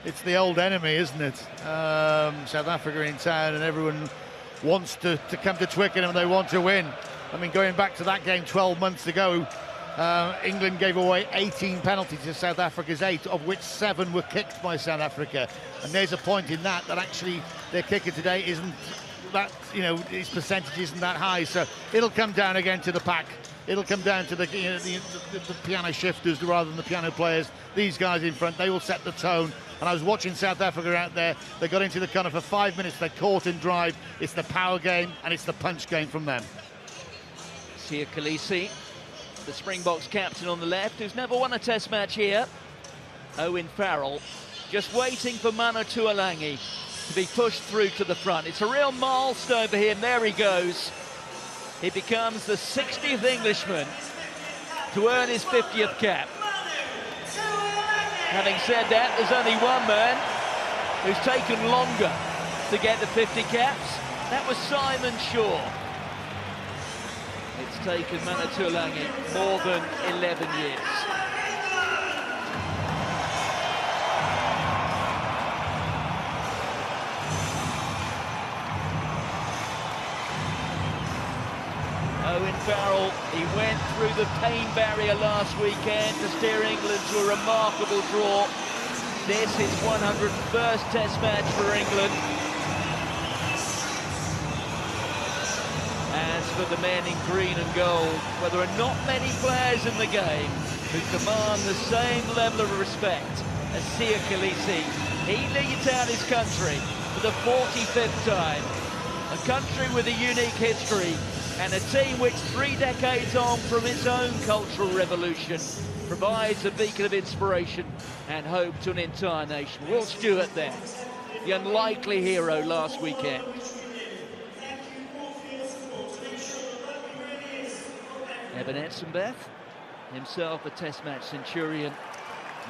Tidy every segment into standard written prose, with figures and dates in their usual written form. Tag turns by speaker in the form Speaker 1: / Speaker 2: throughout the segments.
Speaker 1: it's the old enemy, isn't it? South Africa in town, and everyone wants to come to Twickenham and they want to win. I mean, going back to that game 12 months ago, England gave away 18 penalties to South Africa's 8, of which 7 were kicked by South Africa. And there's a point in that actually their kicker today isn't that, his percentage isn't that high. So it'll come down again to the pack. It'll come down to the piano shifters rather than the piano players. These guys in front, they will set the tone. And I was watching South Africa out there. They got into the corner for 5 minutes. They caught and drive. It's the power game and it's the punch game from them.
Speaker 2: Siya Kolisi, the Springboks captain on the left, who's never won a test match here. Owen Farrell, just waiting for Mano Tuilagi to be pushed through to the front. It's a real milestone for him. There he goes. He becomes the 60th Englishman to earn his 50th cap. Having said that, there's only one man who's taken longer to get the 50 caps. That was Simon Shaw. It's taken Mano Tuilagi more than 11 years. Owen Farrell, he went through the pain barrier last weekend to steer England to a remarkable draw. This is 101st Test match for England. As for the men in green and gold, well, there are not many players in the game who command the same level of respect as Siya Kolisi. He leads out his country for the 45th time. A country with a unique history, and a team which 3 decades on from its own cultural revolution provides a beacon of inspiration and hope to an entire nation. Will Stewart then, the unlikely hero last weekend. Eben Etzebeth, himself a test match centurion.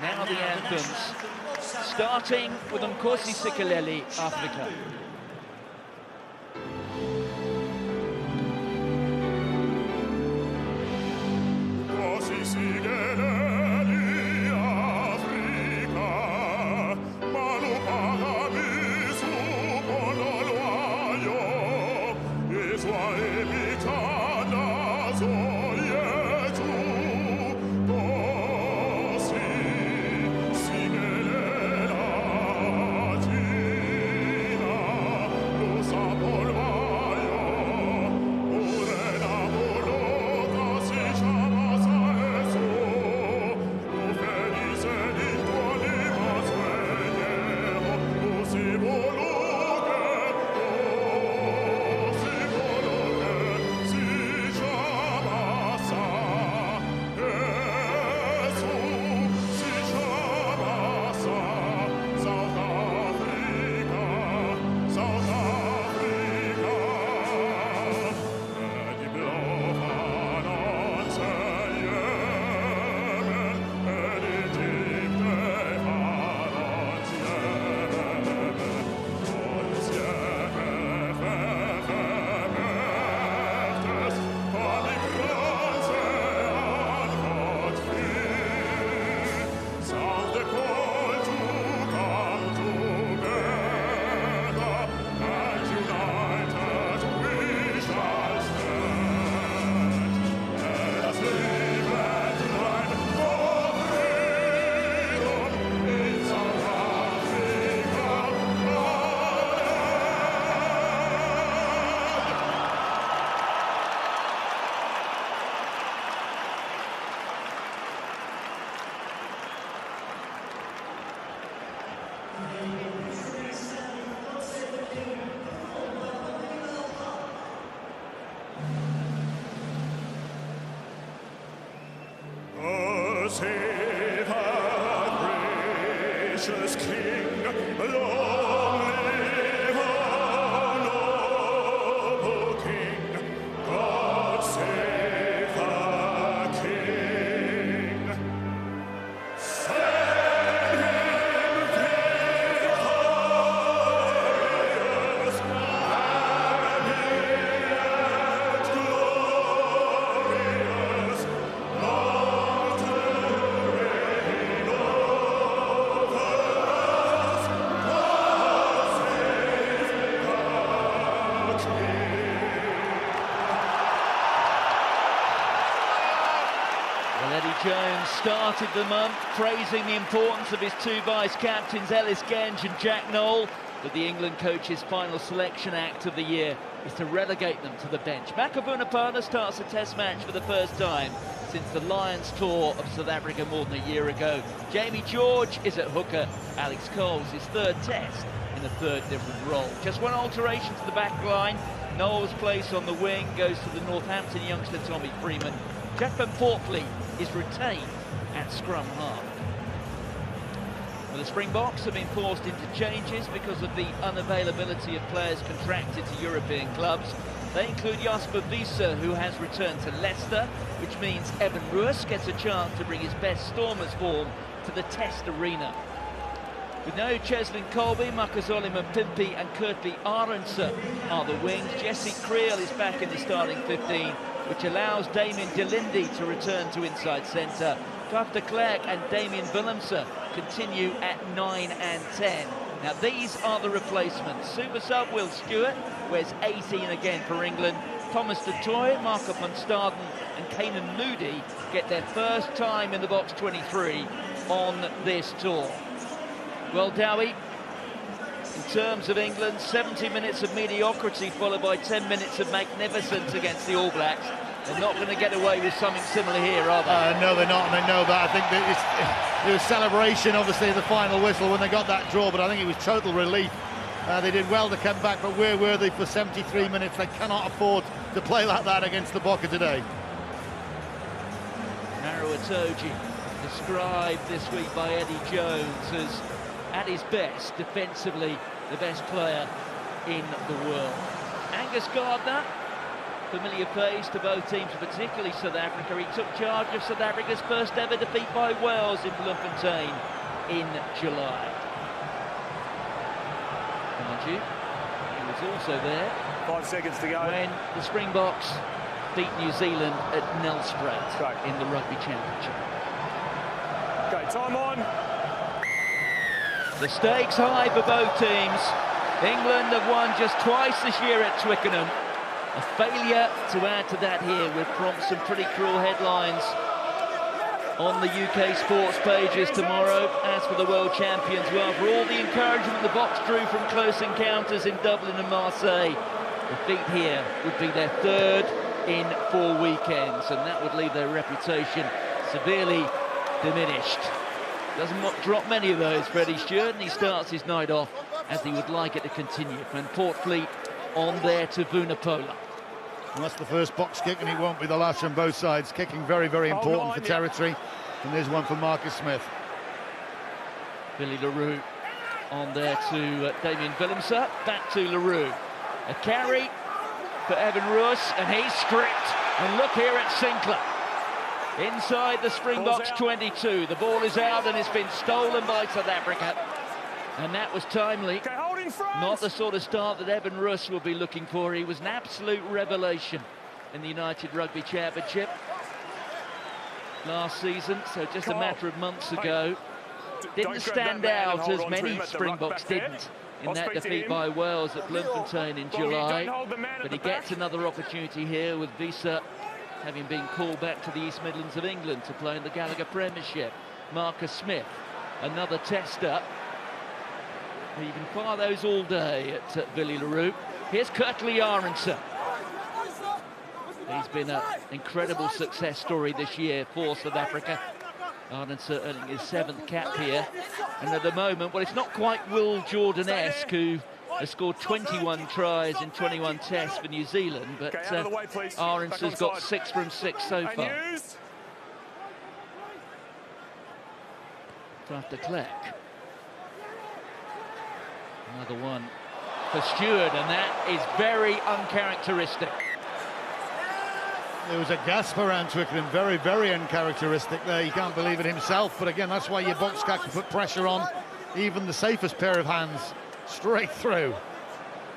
Speaker 2: Now the anthems, starting with Nkosi Sikeleli, Africa.
Speaker 3: Save our gracious King, long live our noble King. God save our King. Send him victorious, and yet glorious, long to reign over
Speaker 2: started the month praising the importance of his two vice-captains, Ellis Genge and Jack Nowell, but the England coach's final selection act of the year is to relegate them to the bench. Maka Vunipola starts a test match for the first time since the Lions tour of South Africa more than a year ago. Jamie George is at hooker. Alex Coles, his third test in a third different role. Just one alteration to the back line. Knowles' place on the wing goes to the Northampton youngster Tommy Freeman. Jack van Portfleet is retained at scrum half. Well, the Springboks have been forced into changes because of the unavailability of players contracted to European clubs. They include Jasper Wiese, who has returned to Leicester, which means Evan Roos gets a chance to bring his best Stormers form to the Test arena. With no Cheslin Colby, Makazole Mpimpi and Kurtley Arendse are the wings. Jesse Creel is back in the starting 15, which allows Damien Delindi to return to inside centre. Faf de Klerk and Damien Willemse continue at 9 and 10. Now these are the replacements. Super sub Will Stewart wears 18 again for England. Thomas du Toit, Marco van Staden and Kanan Moody get their first time in the box 23 on this tour. Well, Dowie, in terms of England, 70 minutes of mediocrity followed by 10 minutes of magnificence against the All Blacks. They're not going to get away with something similar here, are they?
Speaker 1: No, they're not, and they know that. I think that there was celebration, obviously, the final whistle when they got that draw, but I think it was total relief. They did well to come back, but where were they for 73 minutes? They cannot afford to play like that against the Bokke today.
Speaker 2: Maro Itoje, described this week by Eddie Jones as, at his best, defensively, the best player in the world. Angus Gardner, familiar face to both teams, particularly South Africa. He took charge of South Africa's first ever defeat by Wales in Bloemfontein in July. Mind you, he was also there
Speaker 3: 5 seconds to go
Speaker 2: when the Springboks beat New Zealand at Nelspruit in the Rugby Championship.
Speaker 3: Okay, time on.
Speaker 2: The stakes high for both teams. England have won just twice this year at Twickenham. A failure to add to that here would prompt some pretty cruel headlines on the UK sports pages tomorrow. As for the world champions, well, for all the encouragement the Boks drew from close encounters in Dublin and Marseille, defeat here would be their third in 4 weekends, and that would leave their reputation severely diminished. Doesn't drop many of those, Freddie Stewart, and he starts his night off as he would like it to continue. Van Portfleet on there to Vunipola.
Speaker 1: Well, that's the first box kick, and it won't be the last from both sides. Kicking very, very important for territory. And there's one for Marcus Smith.
Speaker 2: Billy le Roux on there to Damien Willemse. Back to le Roux. A carry for Evan Roos, and he's stripped. And look here at Sinclair. Inside the Springboks 22. The ball is out, and it's been stolen by South Africa. And that was timely. Not the sort of start that Evan Roos will be looking for. He was an absolute revelation in the United Rugby Championship last season, so just a matter of months ago. Didn't stand out as many Springboks didn't in that defeat by Wales at Bloemfontein in July. But he gets another opportunity here with Wiese having been called back to the East Midlands of England to play in the Gallagher Premiership. Marcus Smith, another tester. You can fire those all day at Billy le Roux. Here's Kurtley Arendse. He's been an incredible success story this year for South Africa. Arendse earning his 7th cap here. And at the moment, well, it's not quite Will Jordan-esque, who has scored 21 tries in 21 tests for New Zealand, but Arendse's got 6 from 6 so far. Faf de Klerk. Another one for Stewart, and that is very uncharacteristic.
Speaker 1: There was a gasp around Twickenham, very, very uncharacteristic there. He can't believe it himself, but again, that's why your box can put pressure on even the safest pair of hands straight through.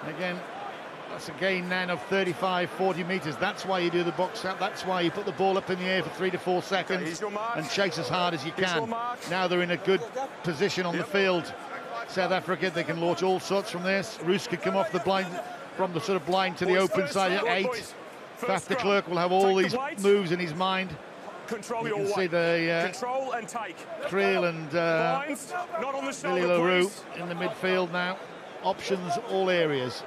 Speaker 1: And again, that's a gain then of 35, 40 metres. That's why you do the box cap. That's why you put the ball up in the air for 3 to 4 seconds and chase as hard as you can. Now they're in a good position on the field. South Africa, they can launch all sorts from this. Roos could come off the blind, from the sort of blind to the open side at 8. Faf de Klerk will have all these moves in his mind.
Speaker 3: Control
Speaker 1: You
Speaker 3: your
Speaker 1: can see
Speaker 3: weight.
Speaker 1: the
Speaker 3: Control and take.
Speaker 1: Creel and
Speaker 3: Lines, not on the
Speaker 1: Billy
Speaker 3: shoulder,
Speaker 1: LaRue
Speaker 3: please.
Speaker 1: in the midfield now. Options all areas.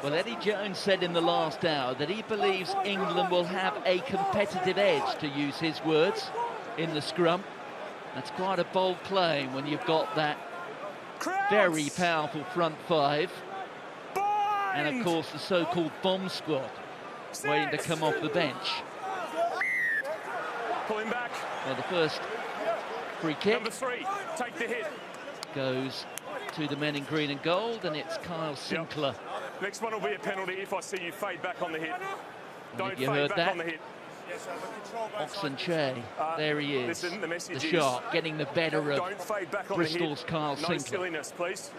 Speaker 2: Well, Eddie Jones said in the last hour that he believes England will have a competitive edge, to use his words, in the scrum. That's quite a bold claim when you've got that very powerful front five. And, of course, the so-called bomb squad waiting to come off the bench.
Speaker 3: Pull him back.
Speaker 2: Well, the first free kick
Speaker 3: Number 3, take the hit.
Speaker 2: goes to the men in green and gold, and it's Kyle Sinclair.
Speaker 3: Next one will be a penalty if I see you fade back on the hit. Don't
Speaker 2: you
Speaker 3: fade
Speaker 2: heard
Speaker 3: back
Speaker 2: that?
Speaker 3: on the hit.
Speaker 2: Oxen Che, there he is,
Speaker 3: Listen, the message
Speaker 2: the
Speaker 3: is,
Speaker 2: shark, getting the better of
Speaker 3: don't fade back on
Speaker 2: Bristol's
Speaker 3: the hit.
Speaker 2: Kyle
Speaker 3: No
Speaker 2: Sinclair.
Speaker 3: silliness, please.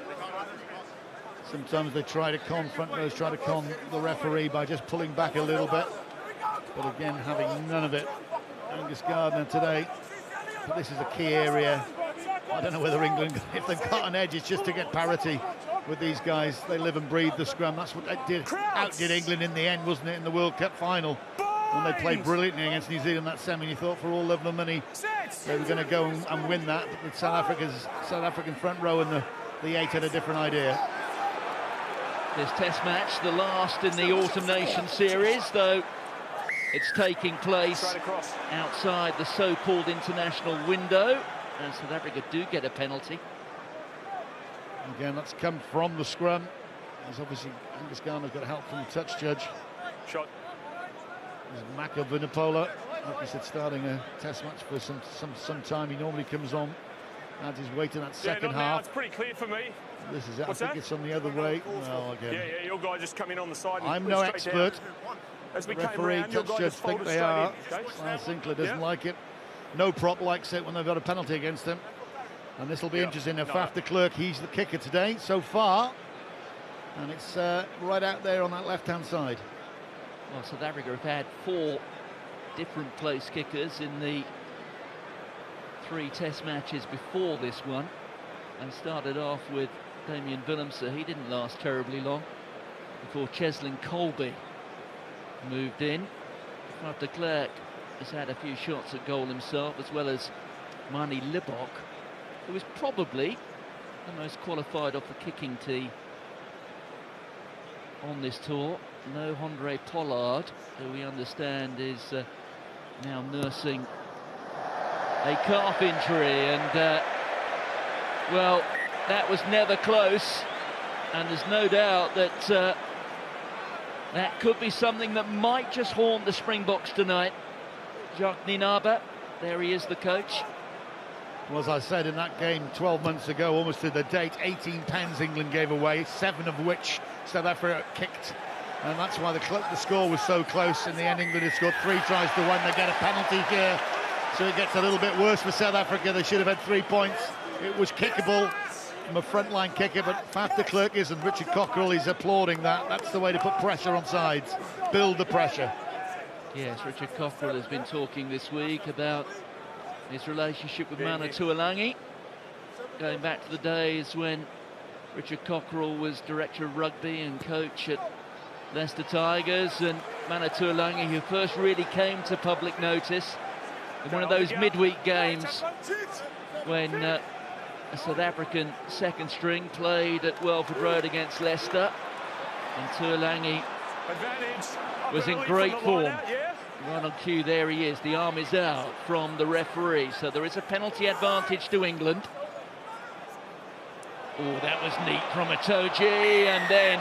Speaker 1: Sometimes they try to front rows try to con the referee by just pulling back a little bit. But again, having none of it. Angus Gardner today. But this is a key area. I don't know whether England, if they've got an edge, it's just to get parity with these guys. They live and breathe the scrum. That's what they did. Outdid England in the end, wasn't it, in the World Cup final? When they played brilliantly against New Zealand that semi, you thought for all of the money they were going to go and win that. But with South African front row and the 8 had a different idea.
Speaker 2: This test match, the last in the Autumn Nations series, though it's taking place outside the so-called international window, and South Africa do get a penalty.
Speaker 1: Again, that's come from the scrum. There's obviously Angus Gardner's got help from the touch judge.
Speaker 3: Shot.
Speaker 1: There's Maka Vunipola, like I said, starting a test match for some time. He normally comes on, adds his weight in that second
Speaker 3: not now.
Speaker 1: half.
Speaker 3: It's pretty clear for me.
Speaker 1: This is it.
Speaker 3: What's
Speaker 1: I think
Speaker 3: that?
Speaker 1: it's on the other way. Well, again,
Speaker 3: Yeah, your guy just come in on the side. And
Speaker 1: I'm
Speaker 3: went
Speaker 1: no
Speaker 3: straight down.
Speaker 1: expert.
Speaker 3: As we
Speaker 1: The
Speaker 3: came
Speaker 1: referee,
Speaker 3: around, your
Speaker 1: touch
Speaker 3: guy
Speaker 1: judge
Speaker 3: just
Speaker 1: think
Speaker 3: folded
Speaker 1: they
Speaker 3: straight
Speaker 1: are.
Speaker 3: in. Okay?
Speaker 1: Kyle Sinclair doesn't
Speaker 3: Yeah.
Speaker 1: like it. No prop likes it when they've got a penalty against them. And this will be interesting. Now, Faf de Klerk, he's the kicker today so far. And it's right out there on that left-hand side.
Speaker 2: Well, South Africa have had 4 different place kickers in the 3 test matches before this one, and started off with Damien Willemse. He didn't last terribly long before Cheslin Colby moved in. Faf de Klerk has had a few shots at goal himself, as well as Manie Libbok, who is probably the most qualified off the kicking tee on this tour. No Andre Pollard, who we understand is now nursing a calf injury, and well, that was never close, and there's no doubt that that could be something that might just haunt the Springboks tonight. Jacques Nienaber, there he is, the coach.
Speaker 1: Well, as I said in that game 12 months ago, almost to the date, 18 pens England gave away, 7 of which South Africa kicked. And that's why the score was so close. In the end, England had scored 3 tries to 1. They get a penalty here, so it gets a little bit worse for South Africa. They should have had 3 points. It was kickable from a frontline kicker, but Faf de Klerk isn't. Richard Cockerell is applauding that. That's the way to put pressure on sides. Build the pressure.
Speaker 2: Yes, Richard Cockerell has been talking this week about his relationship with Mana Tuilagi, going back to the days when Richard Cockerell was director of rugby and coach at Leicester Tigers, and Mana Tuilagi, who first really came to public notice in one of those midweek games when a South African second string played at Welford Road against Leicester, and Tuilagi was in great form. Right on cue, there he is. The arm is out from the referee, so there is a penalty advantage to England. Oh, that was neat from Itoje, and then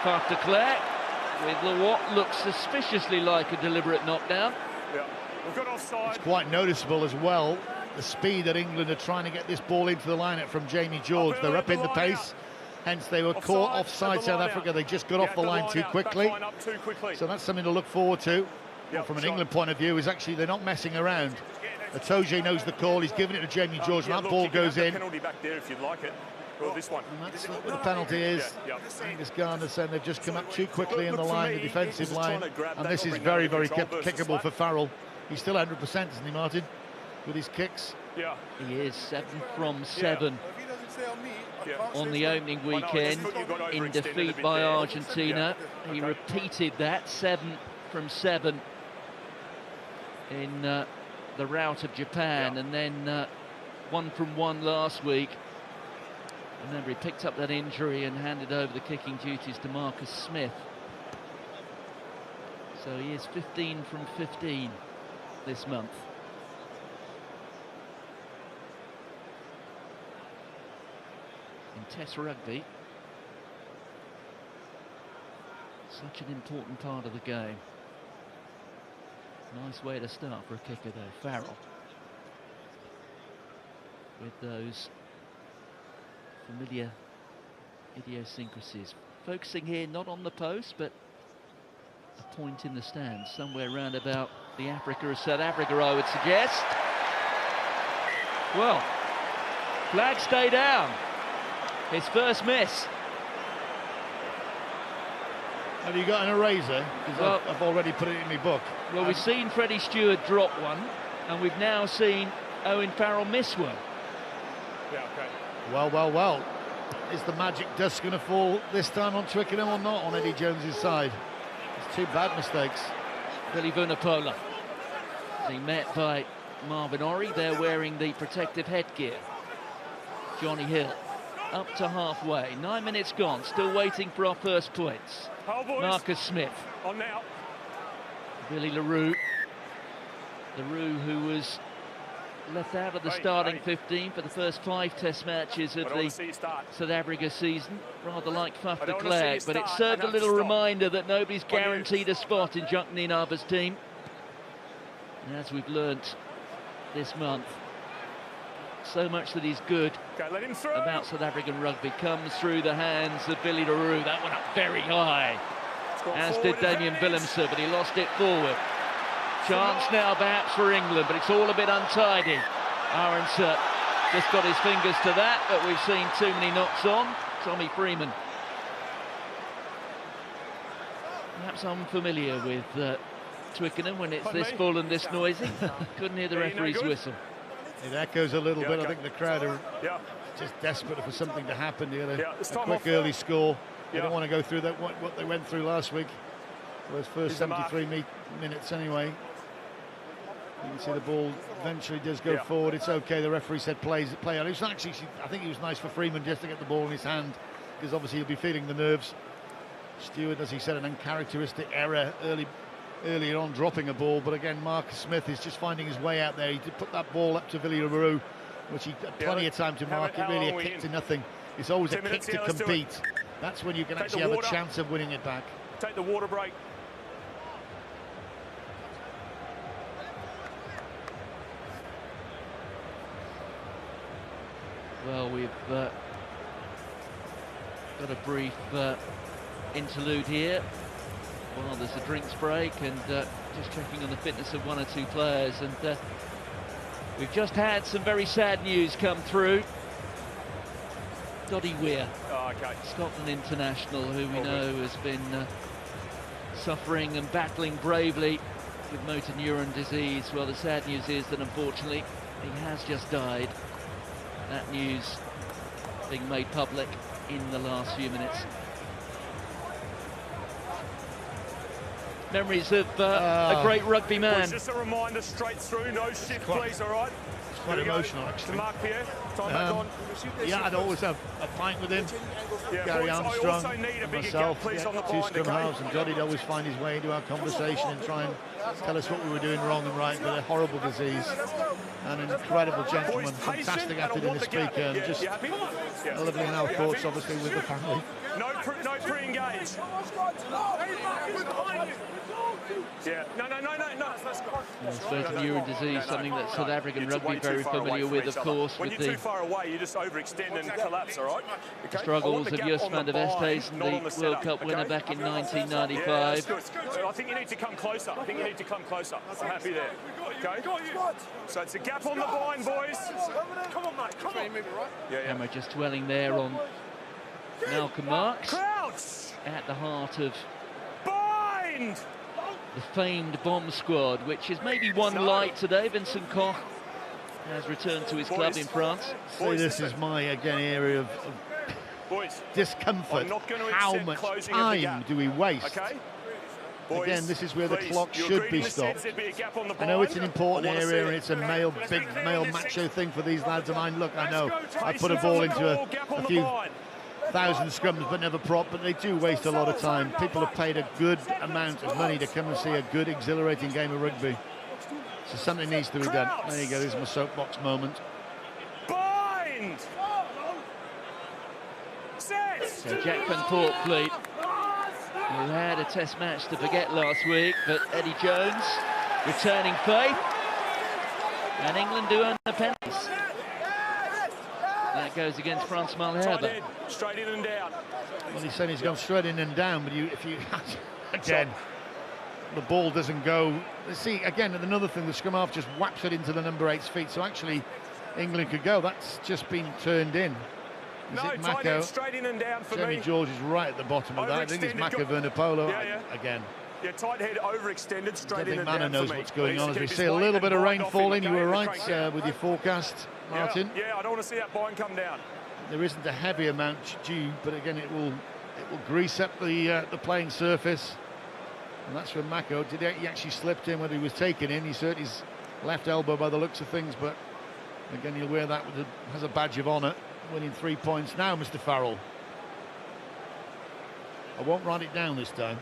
Speaker 2: Faf de Klerk with what looks suspiciously like a deliberate knockdown.
Speaker 3: Yeah, we've got offside.
Speaker 1: It's quite noticeable as well, the speed that England are trying to get this ball into the lineup from Jamie George. They're up in the pace, hence they were caught offside South Africa. They just got off the line too quickly. So that's something to look forward to. Well, from an England point of view, is actually they're not messing around. Itoje knows the call. He's giving it to Jamie George. And that ball goes in.
Speaker 3: Penalty back there if you'd like it. Or this one.
Speaker 1: And that's what the penalty is. Angus Gardner saying they've just come up too quickly in the line, the defensive line. And this is very, very kickable for Farrell. He's still 100%, isn't he, Martin, with his kicks?
Speaker 3: Yeah.
Speaker 2: He is 7 from 7 on the opening weekend in defeat by Argentina. He repeated that, 7 from 7 in the rout of Japan, and then 1 from 1 last week. Remember, he picked up that injury and handed over the kicking duties to Marcus Smith. So he is 15 from 15 this month. In Test rugby, such an important part of the game. Nice way to start for a kicker though, Farrell. With those familiar idiosyncrasies. Focusing here not on the post, but a point in the stand, somewhere round about the Africa of South Africa, I would suggest. Well, flag stay down. His first miss.
Speaker 1: Have you got an eraser? Because
Speaker 2: Well,
Speaker 1: I've already put it in my book.
Speaker 2: Well, we've seen Freddie Stewart drop one, and we've now seen Owen Farrell miss one.
Speaker 3: Yeah, okay.
Speaker 1: Well. Is the magic dust going to fall this time on Twickenham or not on Eddie Jones's side? It's 2 bad mistakes.
Speaker 2: Billy Vunipola being met by Marvin Orrie. They're wearing the protective headgear. Johnny Hill up to halfway. 9 minutes gone, still waiting for our first points.
Speaker 3: Hold, boys.
Speaker 2: Marcus Smith.
Speaker 3: On now.
Speaker 2: Billy LaRue. LaRue, who was left out of the starting 15 for the first 5 test matches of the South Africa season, rather like Faf de Klerk, but it served a little reminder that nobody's guaranteed a spot in Junk Nienaber's team. And as we've learnt this month, so much that he's good about South African rugby comes through the hands of Billy LaRue. That went up very high, as did Damien Willemse, but he lost it forward. Chance now perhaps for England, but it's all a bit untidy. Arendse just got his fingers to that, but we've seen too many knocks on. Tommy Freeman. Perhaps unfamiliar with Twickenham when it's this full and this noisy. Couldn't hear the referee's whistle.
Speaker 1: It echoes a little bit. I think the crowd are just desperate for something to happen. They had a quick early score. They don't want to go through that what they went through last week. Those first 73 minutes anyway. You can see the ball eventually does go forward. It's okay. The referee said play on. It was actually, I think it was nice for Freeman just to get the ball in his hand, because obviously he'll be feeling the nerves. Stewart, as he said, an uncharacteristic error earlier on, dropping a ball, but again Marcus Smith is just finding his way out there. He did put that ball up to Billy LaRue, which he had plenty of time to mark it. Really a kick to nothing. It's always a kick to compete. That's when you can actually have a chance of winning it back.
Speaker 3: Take the water break.
Speaker 2: Well, we've got a brief interlude here. Well, there's a drinks break and just checking on the fitness of 1 or 2 players, and we've just had some very sad news come through. Doddy Weir, Scotland international, who we know has been suffering and battling bravely with motor neuron disease. Well, the sad news is that unfortunately he has just died. That news being made public in the last few minutes. Memories of a great rugby man.
Speaker 3: Just a reminder, straight through, no shift, please, all right?
Speaker 1: It's quite emotional, actually.
Speaker 3: Mark Pierre, time back on.
Speaker 1: Yeah, I'd always have a pint with him. Gary Armstrong, and myself, 2 scrum halves, and Doddy'd always find his way into our conversation and try and tell us what we were doing wrong and right. But a horrible disease, and an incredible gentleman, fantastic athlete and a speaker, and just lovely in our thoughts, obviously, with the family.
Speaker 3: No pre-engage. Yeah, no.
Speaker 2: Motor neuron disease, something that South African rugby very familiar with, of course,
Speaker 3: when
Speaker 2: with
Speaker 3: you're
Speaker 2: the
Speaker 3: too far away, you just overextend and collapse, all right? Okay?
Speaker 2: struggles of Jos van der Westhuizen, the World Cup winner back in 1995.
Speaker 3: Yeah, that's good. So I think you need to come closer. I'm happy there. Okay? So it's a gap on the bind, boys. Come on, mate. Come on. Yeah.
Speaker 2: And we're just dwelling there on Malcolm Marx,
Speaker 3: Crouch.
Speaker 2: at the heart of
Speaker 3: Bind.
Speaker 2: the famed bomb squad, which is maybe one light today. Vincent Koch has returned to his club in France.
Speaker 1: So this is my, again, area of discomfort. How much time do we waste again, this is where the clock should be stopped. I know it's an important area and it's a big male macho thing for these lads, and I know I put a ball into a few thousand scrums but never prop, but they do waste a lot of time. People have paid a good amount of money to come and see a good, exhilarating game of rugby. So something needs to be done. There you go, this is my soapbox moment.
Speaker 3: Bind! Set!
Speaker 2: So Jack Van Poortvliet, who had a test match to forget last week, but Eddie Jones returning faith, and England do earn the penalties. That goes against Frans Malherbe.
Speaker 3: Straight in and down.
Speaker 1: Well, he's saying he's gone straight in and down, but if you again, the ball doesn't go. See, again, another thing, the scrum half just whaps it into the number 8's feet, so actually England could go. That's just been turned in. Is it Mako?
Speaker 3: Straight in and down for
Speaker 1: Jamie
Speaker 3: me.
Speaker 1: George is right at the bottom of that. I think it's Mako Vernopolo again.
Speaker 3: Yeah, tight head overextended, straight in and
Speaker 1: Mana
Speaker 3: down
Speaker 1: knows
Speaker 3: for me.
Speaker 1: what's going on as we see a little bit of rain falling. You were right with your forecast, Martin.
Speaker 3: Yeah, I don't want to see that bind come down.
Speaker 1: There isn't a heavy amount due, but again, it will grease up the playing surface. And that's from Mako. He actually slipped in when he was taken in? He's hurt his left elbow by the looks of things, but again, he'll wear that as a badge of honour, winning 3 points now, Mr. Farrell. I won't write it down this time.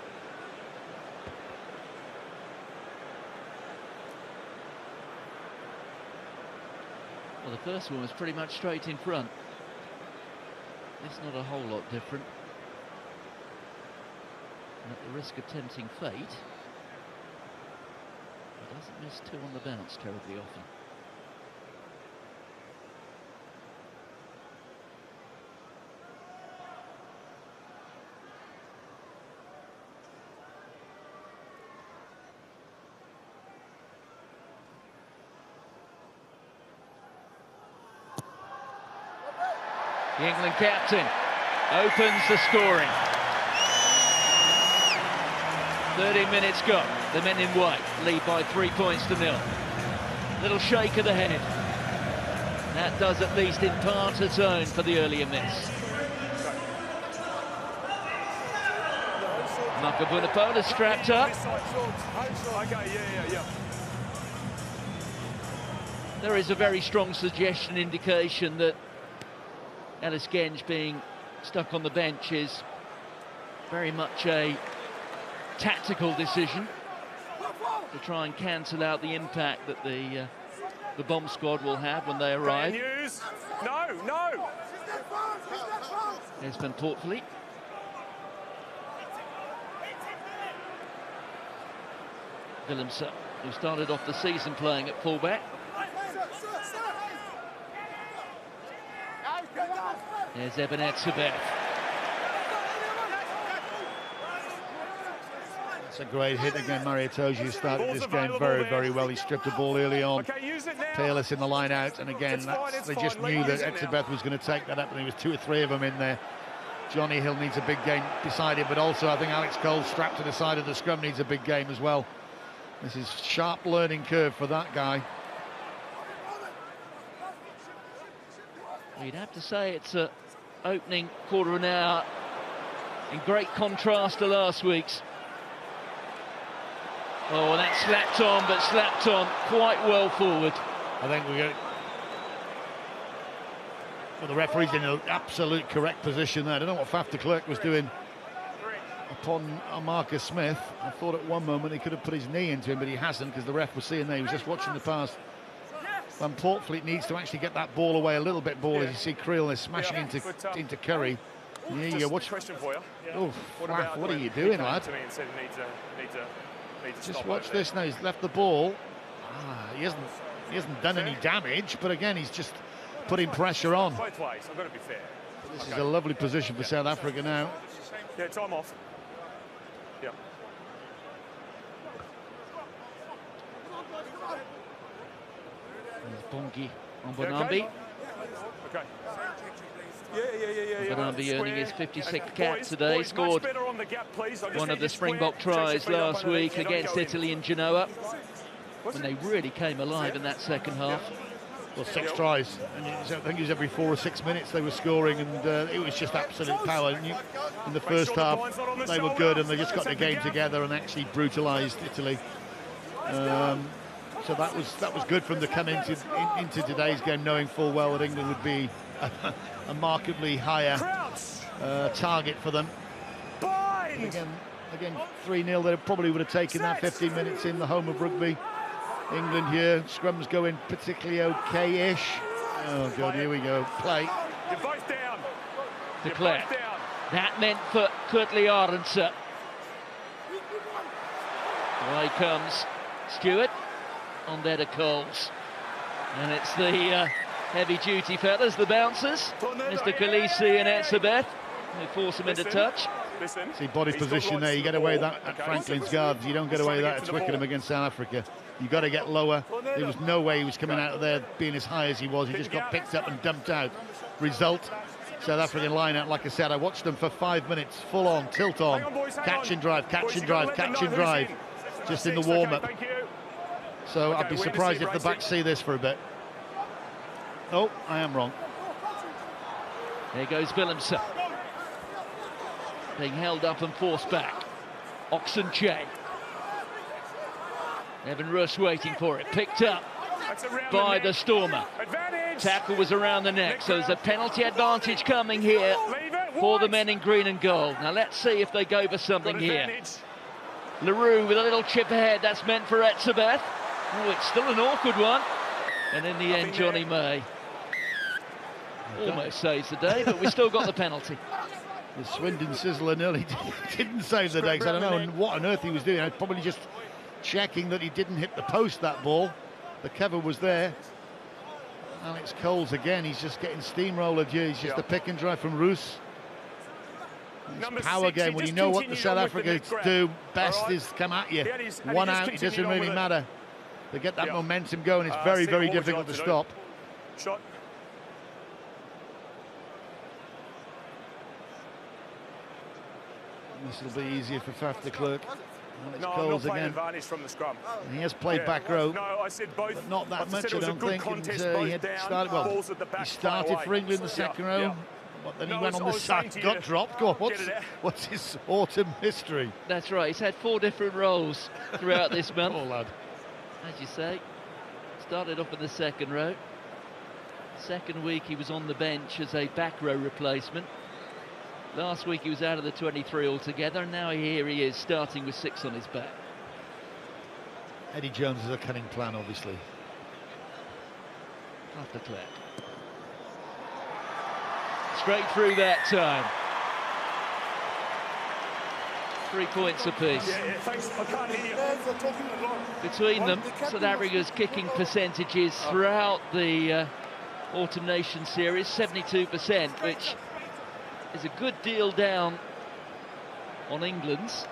Speaker 2: Well, the first one was pretty much straight in front. It's not a whole lot different. And at the risk of tempting fate, he doesn't miss 2 on the bounce terribly often. The England captain opens the scoring. 30 minutes gone. The men in white lead by 3 points to 0. Little shake of the head. That does at least impart a tone for the earlier miss. Mako Vernopolo strapped up. There is a very strong suggestion, indication that Ellis Genge being stuck on the bench is very much a tactical decision to try and cancel out the impact that the bomb squad will have when they arrive.
Speaker 3: No.
Speaker 2: There's Van Poortvliet. Willemse, who started off the season playing at fullback. There's Eben Etzebeth.
Speaker 1: It's a great hit again. Mario Itoje started this game very, very well. He stripped the ball early on. Peerless in the line out, and again, they just knew that Etzebeth was going to take that up, and there was 2 or 3 of them in there. Johnny Hill needs a big game beside him, but also I think Alex Cole, strapped to the side of the scrum, needs a big game as well. This is sharp learning curve for that guy.
Speaker 2: Well, you'd have to say it's a opening quarter of an hour in great contrast to last week's. Oh, and that slapped on, but slapped on quite well forward.
Speaker 1: I think well, the referee's in an absolute correct position there. I don't know what Faf de Klerk was doing upon Marcus Smith. I thought at one moment he could have put his knee into him, but he hasn't, because the ref was seeing there. He was just watching the pass. Van Poortvliet needs to actually get that ball away a little bit. As you see Creel is smashing into Curry. Yeah, you watch.
Speaker 3: Question for you.
Speaker 1: Oh, Faf, what are you doing, lad?
Speaker 3: Need to
Speaker 1: just watch this now. He's left the ball. He hasn't done any damage, but again, he's just putting pressure on.
Speaker 3: Both ways. I've got to be fair.
Speaker 1: This is a lovely position for South Africa now.
Speaker 3: Yeah, time off. Yeah.
Speaker 2: There's Bongi on Bonambi.
Speaker 3: Okay. Yeah.
Speaker 2: Bonambi earning his 56th cap today. Scored one of the Springbok tries last week against Italy in Genoa, when they really came alive in that second half.
Speaker 1: well, 6 tries. And I think it was every 4 or 6 minutes they were scoring, and it was just absolute power. And in the first half, they were good, and they just got the game together and actually brutalised Italy. So that was good from them to come into today's game, knowing full well that England would be a markedly higher target for them. Again, 3-0. They probably would have taken that 15 minutes in the home of rugby. England here, scrums going particularly okay-ish. Oh God, here we go. Play.
Speaker 3: You're both down.
Speaker 2: Declare. That meant for Kurtley Arendse. Away comes Stewart on there to Coles. And it's the heavy-duty fellas, the bouncers, Mr. Khaleesi and Etzebeth, who force him into touch.
Speaker 1: See body position there, you get away with that at Franklin's guards, you don't get away with that at Twickenham against South Africa. You've got to get lower. There was no way he was coming out of there being as high as he was. He just got picked up and dumped out. Result, South African line-out, like I said, I watched them for 5 minutes, full on, tilt on, catch and drive, catch and drive, catch and drive, just in the warm-up. So I'd be surprised if the backs see this for a bit. Oh, I am wrong.
Speaker 2: There goes Willemse. Being held up and forced back. Oxenche. Evan Russ waiting for it. Picked up by the Stormer. Tackle was around the neck, so there's a penalty advantage coming here for the men in green and gold. Now let's see if they go for something here. Le Roux with a little chip ahead. That's meant for Etzebeth. Oh, it's still an awkward one. And in the end, Johnny May almost saves the day, but we still got the penalty.
Speaker 1: The Swindon Sizzler nearly didn't save the day, because I don't know what on earth he was doing. I was probably just checking that he didn't hit the post, that ball. The cover was there. Alex Coles again, he's just getting steamrolled here. He's just a pick and drive from Roos. It's power game, when you know what the South Africans do best is come at you. One out, it doesn't really matter. They get that momentum going, it's very, very difficult to stop.
Speaker 3: Shot.
Speaker 1: This will be easier for Faf de Klerk. Alex
Speaker 3: No,
Speaker 1: Coles
Speaker 3: I'm not playing
Speaker 1: again.
Speaker 3: advantage from the scrum.
Speaker 1: And he has played back row.
Speaker 3: No, I said both.
Speaker 1: But not that
Speaker 3: I
Speaker 1: much,
Speaker 3: said
Speaker 1: I
Speaker 3: it was a
Speaker 1: don't
Speaker 3: good
Speaker 1: think.
Speaker 3: contest,
Speaker 1: And, he
Speaker 3: both
Speaker 1: had
Speaker 3: down,
Speaker 1: started well.
Speaker 3: balls at the back,
Speaker 1: He started
Speaker 3: play
Speaker 1: for England in
Speaker 3: away.
Speaker 1: the second
Speaker 3: Yeah,
Speaker 1: row,
Speaker 3: yeah.
Speaker 1: but then
Speaker 3: No,
Speaker 1: he went on
Speaker 3: I
Speaker 1: the
Speaker 3: was saying
Speaker 1: sack,
Speaker 3: to
Speaker 1: got
Speaker 3: you,
Speaker 1: dropped. Go on,
Speaker 3: get it out.
Speaker 1: what's his autumn history?
Speaker 2: That's right, he's had 4 different roles throughout this month.
Speaker 1: Poor lad.
Speaker 2: As you say, started off in the second row. Second week he was on the bench as a back row replacement. Last week he was out of the 23 altogether, and now here he is starting with 6 on his back.
Speaker 1: Eddie Jones is a cunning plan, obviously.
Speaker 2: After Clark. Straight through that time. 3 points apiece.
Speaker 3: Yeah, thanks. I can't hear you.
Speaker 2: Between them, South Africa's kicking percentages throughout the Autumn Nations series, 72%, which is a good deal down on England's.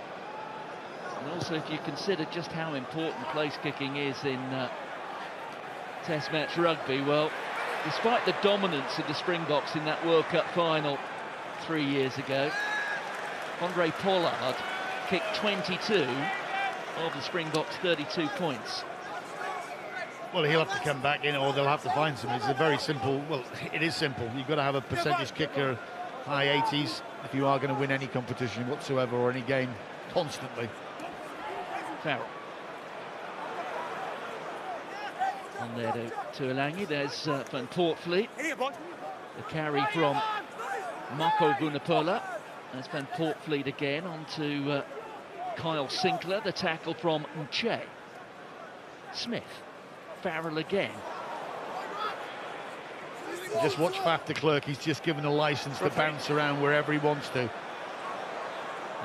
Speaker 2: And also, if you consider just how important place kicking is in Test match rugby, well, despite the dominance of the Springboks in that World Cup final 3 years ago, Andre Pollard kicked 22 of the Springboks' 32 points.
Speaker 1: Well, he'll have to come back in, or they'll have to find some. It's a very simple, well, it is simple. You've got to have a percentage kicker, high 80s, if you are going to win any competition whatsoever, or any game, constantly.
Speaker 2: Farrell. On there to Alangi, there's Van Poortvliet. The carry from Marco Vunapola. That's Van Poortvliet again, on to Kyle Sinclair, the tackle from Mche. Smith, Farrell again.
Speaker 1: Just watch Faf de Klerk, he's just given a licence to bounce around wherever he wants to.
Speaker 2: And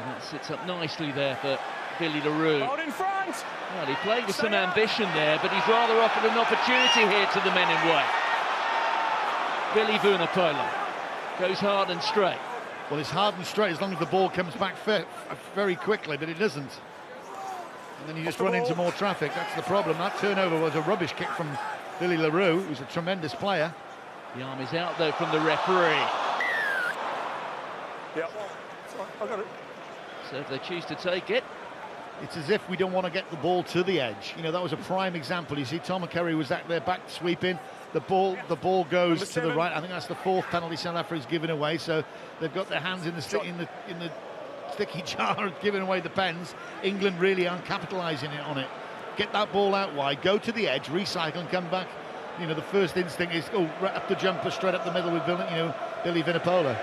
Speaker 2: that sits up nicely there for Billy Le Roux.
Speaker 3: Out in front.
Speaker 2: Well, he played with some ambition there, but he's rather offered an opportunity here to the men in white. Billy Vunapola goes hard and straight.
Speaker 1: Well, it's hard and straight as long as the ball comes back very quickly, but it doesn't. And then you just run into more traffic. That's the problem. That turnover was a rubbish kick from Billy Le Roux, who's a tremendous player.
Speaker 2: The arm is out, though, from the referee.
Speaker 3: Yeah, I got it.
Speaker 2: So if they choose to take it,
Speaker 1: It's as if we don't want to get the ball to the edge. You know, that was a prime example. You see, Tom Curry was out there back sweeping. The ball goes to the right. I think that's the 4th penalty South Africa's given away. So they've got their hands in the sticky jar of giving away the pens. England really aren't capitalising on it. Get that ball out wide, go to the edge, recycle and come back. You know, the first instinct is right up the jumper, straight up the middle with Billy Vunipola.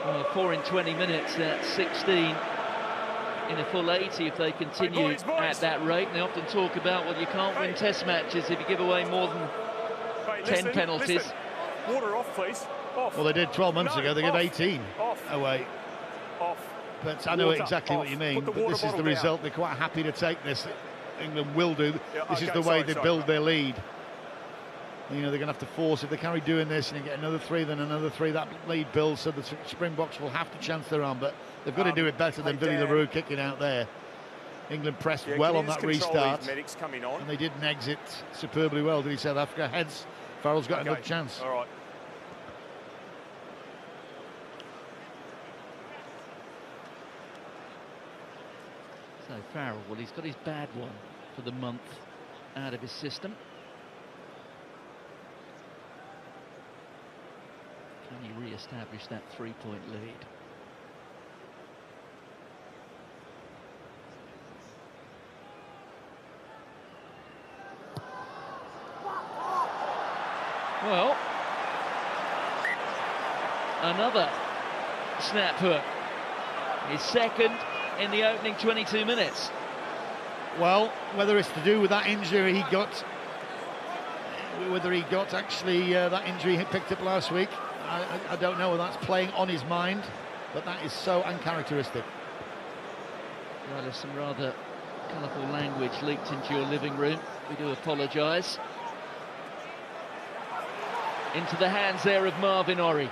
Speaker 2: Well, 4 in 20 minutes, that's 16 in a full 80 if they continue at that rate. And they often talk about, well, you can't win test matches if you give away more than 10 penalties.
Speaker 3: Listen. Water off, please. Off.
Speaker 1: Well, they did 12 months ago. They gave 18 away.
Speaker 3: Off.
Speaker 1: But I know exactly what you mean. But this is the result. They're quite happy to take this. England will do. This is the way they build their lead. You know, they're going to have to force. If they carry doing this and you get another 3, then another 3, that lead builds, so the Springboks will have to chance their arm. But they've got to do it better than Billy le Roux kicking out there. England pressed well on that restart, and they didn't exit superbly well, did he, South Africa? Hence, Farrell's got a good chance.
Speaker 3: All right.
Speaker 2: So Farrell, well, he's got his bad one for the month out of his system. Can he re-establish that 3-point lead? Well, another snap hook. His second in the opening 22 minutes.
Speaker 1: Well, whether it's to do with that injury he got, actually that injury he picked up last week, I don't know whether that's playing on his mind, but that is so uncharacteristic.
Speaker 2: Well, there's some rather colourful language leaked into your living room. We do apologise. Into the hands there of Marvin Orrie.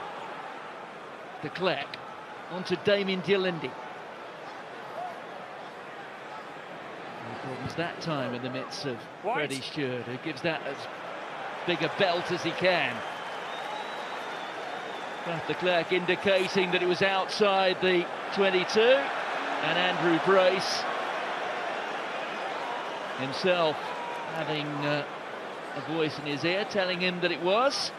Speaker 2: De Klerk. On to Damien Dialindi. No problems that time in the midst of Freddie Stewart, who gives that as big a belt as he can. But De Klerk indicating that it was outside the 22, and Andrew Brace himself having a voice in his ear telling him that it was.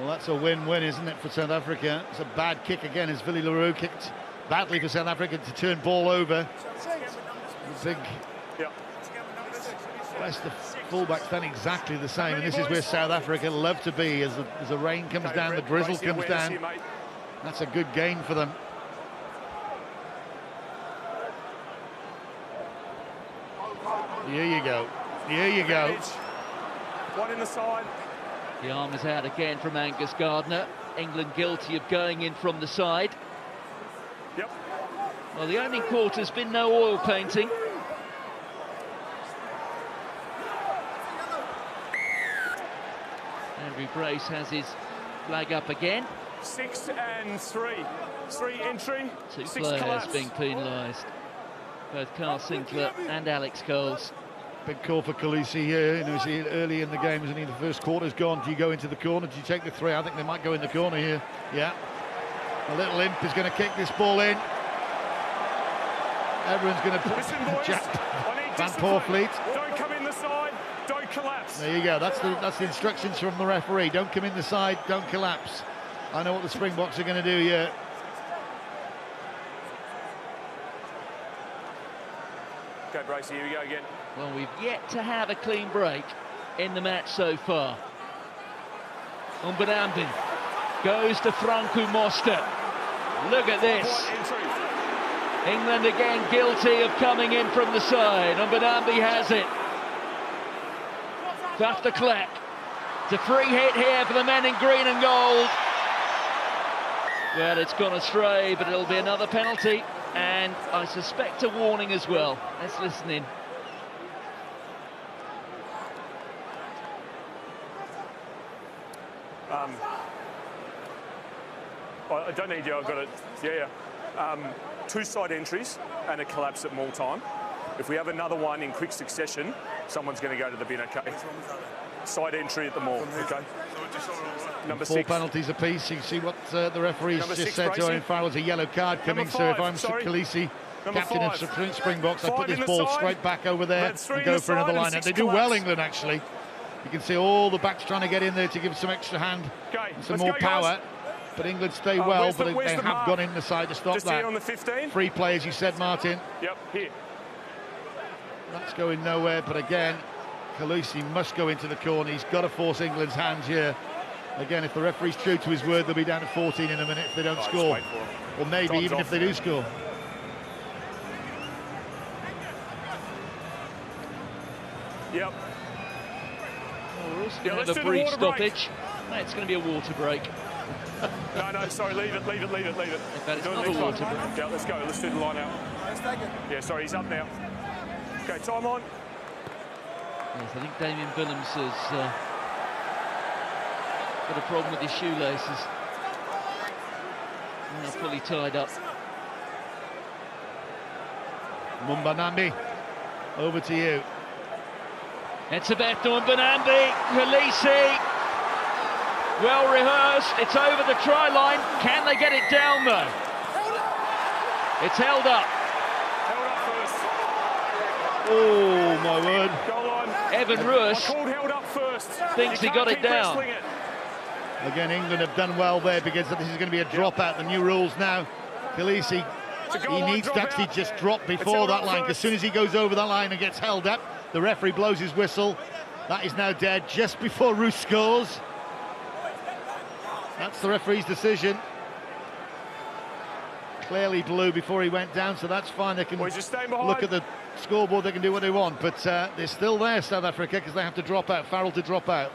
Speaker 1: Well, that's a win-win, isn't it, for South Africa? It's a bad kick again, as Billy le Roux kicked badly for South Africa to turn ball over. The big West, the fullback's done exactly the same, and this is where South Africa love to be. As the rain comes down, the drizzle comes down. That's a good gain for them. Here you go. Here you go.
Speaker 3: One in the side.
Speaker 2: The arm is out again from Angus Gardner. England guilty of going in from the side.
Speaker 3: Yep.
Speaker 2: Well, the opening quarter's been no oil painting. Andrew Brace has his flag up again.
Speaker 3: 6 and 3. 3 entry.
Speaker 2: 2
Speaker 3: 6
Speaker 2: players
Speaker 3: collapse.
Speaker 2: being penalised. Both Carl Sinclair and Alex Coles.
Speaker 1: Big call for Khaleesi here. You know, see early in the game, isn't he? The first quarter's gone. Do you go into the corner? Do you take the 3? I think they might go in the corner here. Yeah. A little imp is going to kick this ball in. Everyone's going to put Van Poorvliet.
Speaker 3: Don't come in the side. Don't collapse.
Speaker 1: There you go. That's the instructions from the referee. Don't come in the side. Don't collapse. I know what the Springboks are going to do here.
Speaker 3: Go, Bracey. Here we go again.
Speaker 2: Well, we've yet to have a clean break in the match so far. Mbonambi goes to Franco Mostert. Look at this. England again guilty of coming in from the side. Mbonambi has it. Van der Klerk. It's a free hit here for the men in green and gold. Well, it's gone astray, but it'll be another penalty, and I suspect a warning as well. Let's listen in.
Speaker 3: I don't need you, I've got it. Yeah. 2 side entries and a collapse at Maul time. If we have another one in quick succession, someone's going to go to the bin, okay? Side entry at the Maul, okay? Number
Speaker 1: 4
Speaker 3: 6.
Speaker 1: penalties apiece. You see what the referee's
Speaker 3: Number
Speaker 1: just
Speaker 3: 6,
Speaker 1: said to
Speaker 3: Bracey.
Speaker 1: Owen Farrell. There's a yellow card coming,
Speaker 3: Number
Speaker 1: so if
Speaker 3: 5,
Speaker 1: I'm
Speaker 3: sorry.
Speaker 1: Khaleesi, captain of
Speaker 3: 5.
Speaker 1: Springboks. They
Speaker 3: 5
Speaker 1: put this
Speaker 3: in the
Speaker 1: ball
Speaker 3: side.
Speaker 1: straight back over there
Speaker 3: That's 3
Speaker 1: and
Speaker 3: in
Speaker 1: go
Speaker 3: the
Speaker 1: for another
Speaker 3: side and
Speaker 1: line.
Speaker 3: 6
Speaker 1: They do well,
Speaker 3: collapse.
Speaker 1: England, actually. You can see all the backs trying to get in there to give some extra hand
Speaker 3: Okay,
Speaker 1: and some
Speaker 3: let's
Speaker 1: more
Speaker 3: go,
Speaker 1: power.
Speaker 3: guys.
Speaker 1: But England stay well,
Speaker 3: where's
Speaker 1: but
Speaker 3: the
Speaker 1: they have
Speaker 3: mark?
Speaker 1: gone in the side to stop
Speaker 3: Just
Speaker 1: that.
Speaker 3: here on the 15.
Speaker 1: Free play, as you said, Martin.
Speaker 3: Yep, here.
Speaker 1: That's going nowhere, but again, Khaleesi must go into the corner. He's got to force England's hands here. Again, if the referee's true to his word, they'll be down to 14 in a minute if they don't
Speaker 3: Right,
Speaker 1: score.
Speaker 3: just wait for him.
Speaker 1: Or maybe
Speaker 3: Time's
Speaker 1: even
Speaker 3: off.
Speaker 1: if they do score.
Speaker 3: Yep.
Speaker 2: Well, we're also
Speaker 3: Yeah,
Speaker 2: going
Speaker 3: let's
Speaker 2: to have
Speaker 3: do
Speaker 2: a
Speaker 3: the
Speaker 2: brief
Speaker 3: water break.
Speaker 2: stoppage. No, it's going to be a water break.
Speaker 3: No, sorry, leave it.
Speaker 2: In fact, it's
Speaker 3: Do it
Speaker 2: not
Speaker 3: next
Speaker 2: a
Speaker 3: one.
Speaker 2: water break.
Speaker 3: Yeah, let's go. Let's do the line out. Yeah, sorry, he's up now. Okay, time on.
Speaker 2: Yes, I think Damien Willems has got a problem with his shoelaces. Now fully tied up.
Speaker 1: Mumbanambi, over to you.
Speaker 2: Etsabeto and Mbonambi, Khaleesi, well rehearsed, it's over the try line. Can they get it down though? It's held up.
Speaker 3: Held up first.
Speaker 1: Oh, my word.
Speaker 3: Goal line.
Speaker 2: Evan
Speaker 3: I
Speaker 2: Rush
Speaker 3: called held up first.
Speaker 2: thinks
Speaker 3: You
Speaker 2: he got
Speaker 3: can't
Speaker 2: it
Speaker 3: keep
Speaker 2: down.
Speaker 3: wrestling it.
Speaker 1: Again, England have done well there because this is going to be a dropout. The new rules now. Khaleesi,
Speaker 3: It's a goal
Speaker 1: he
Speaker 3: line
Speaker 1: needs to
Speaker 3: dropout.
Speaker 1: actually just drop before
Speaker 3: held
Speaker 1: that
Speaker 3: up
Speaker 1: line. As
Speaker 3: first.
Speaker 1: soon as he goes over that line and gets held up, the referee blows his whistle. That is now dead just before Roos scores. That's the referee's decision. Clearly blue before he went down, so that's fine. They can
Speaker 3: Well, he's just staying behind.
Speaker 1: look at the scoreboard, they can do what they want, but they're still there, South Africa, because they have to drop out. Farrell to drop out.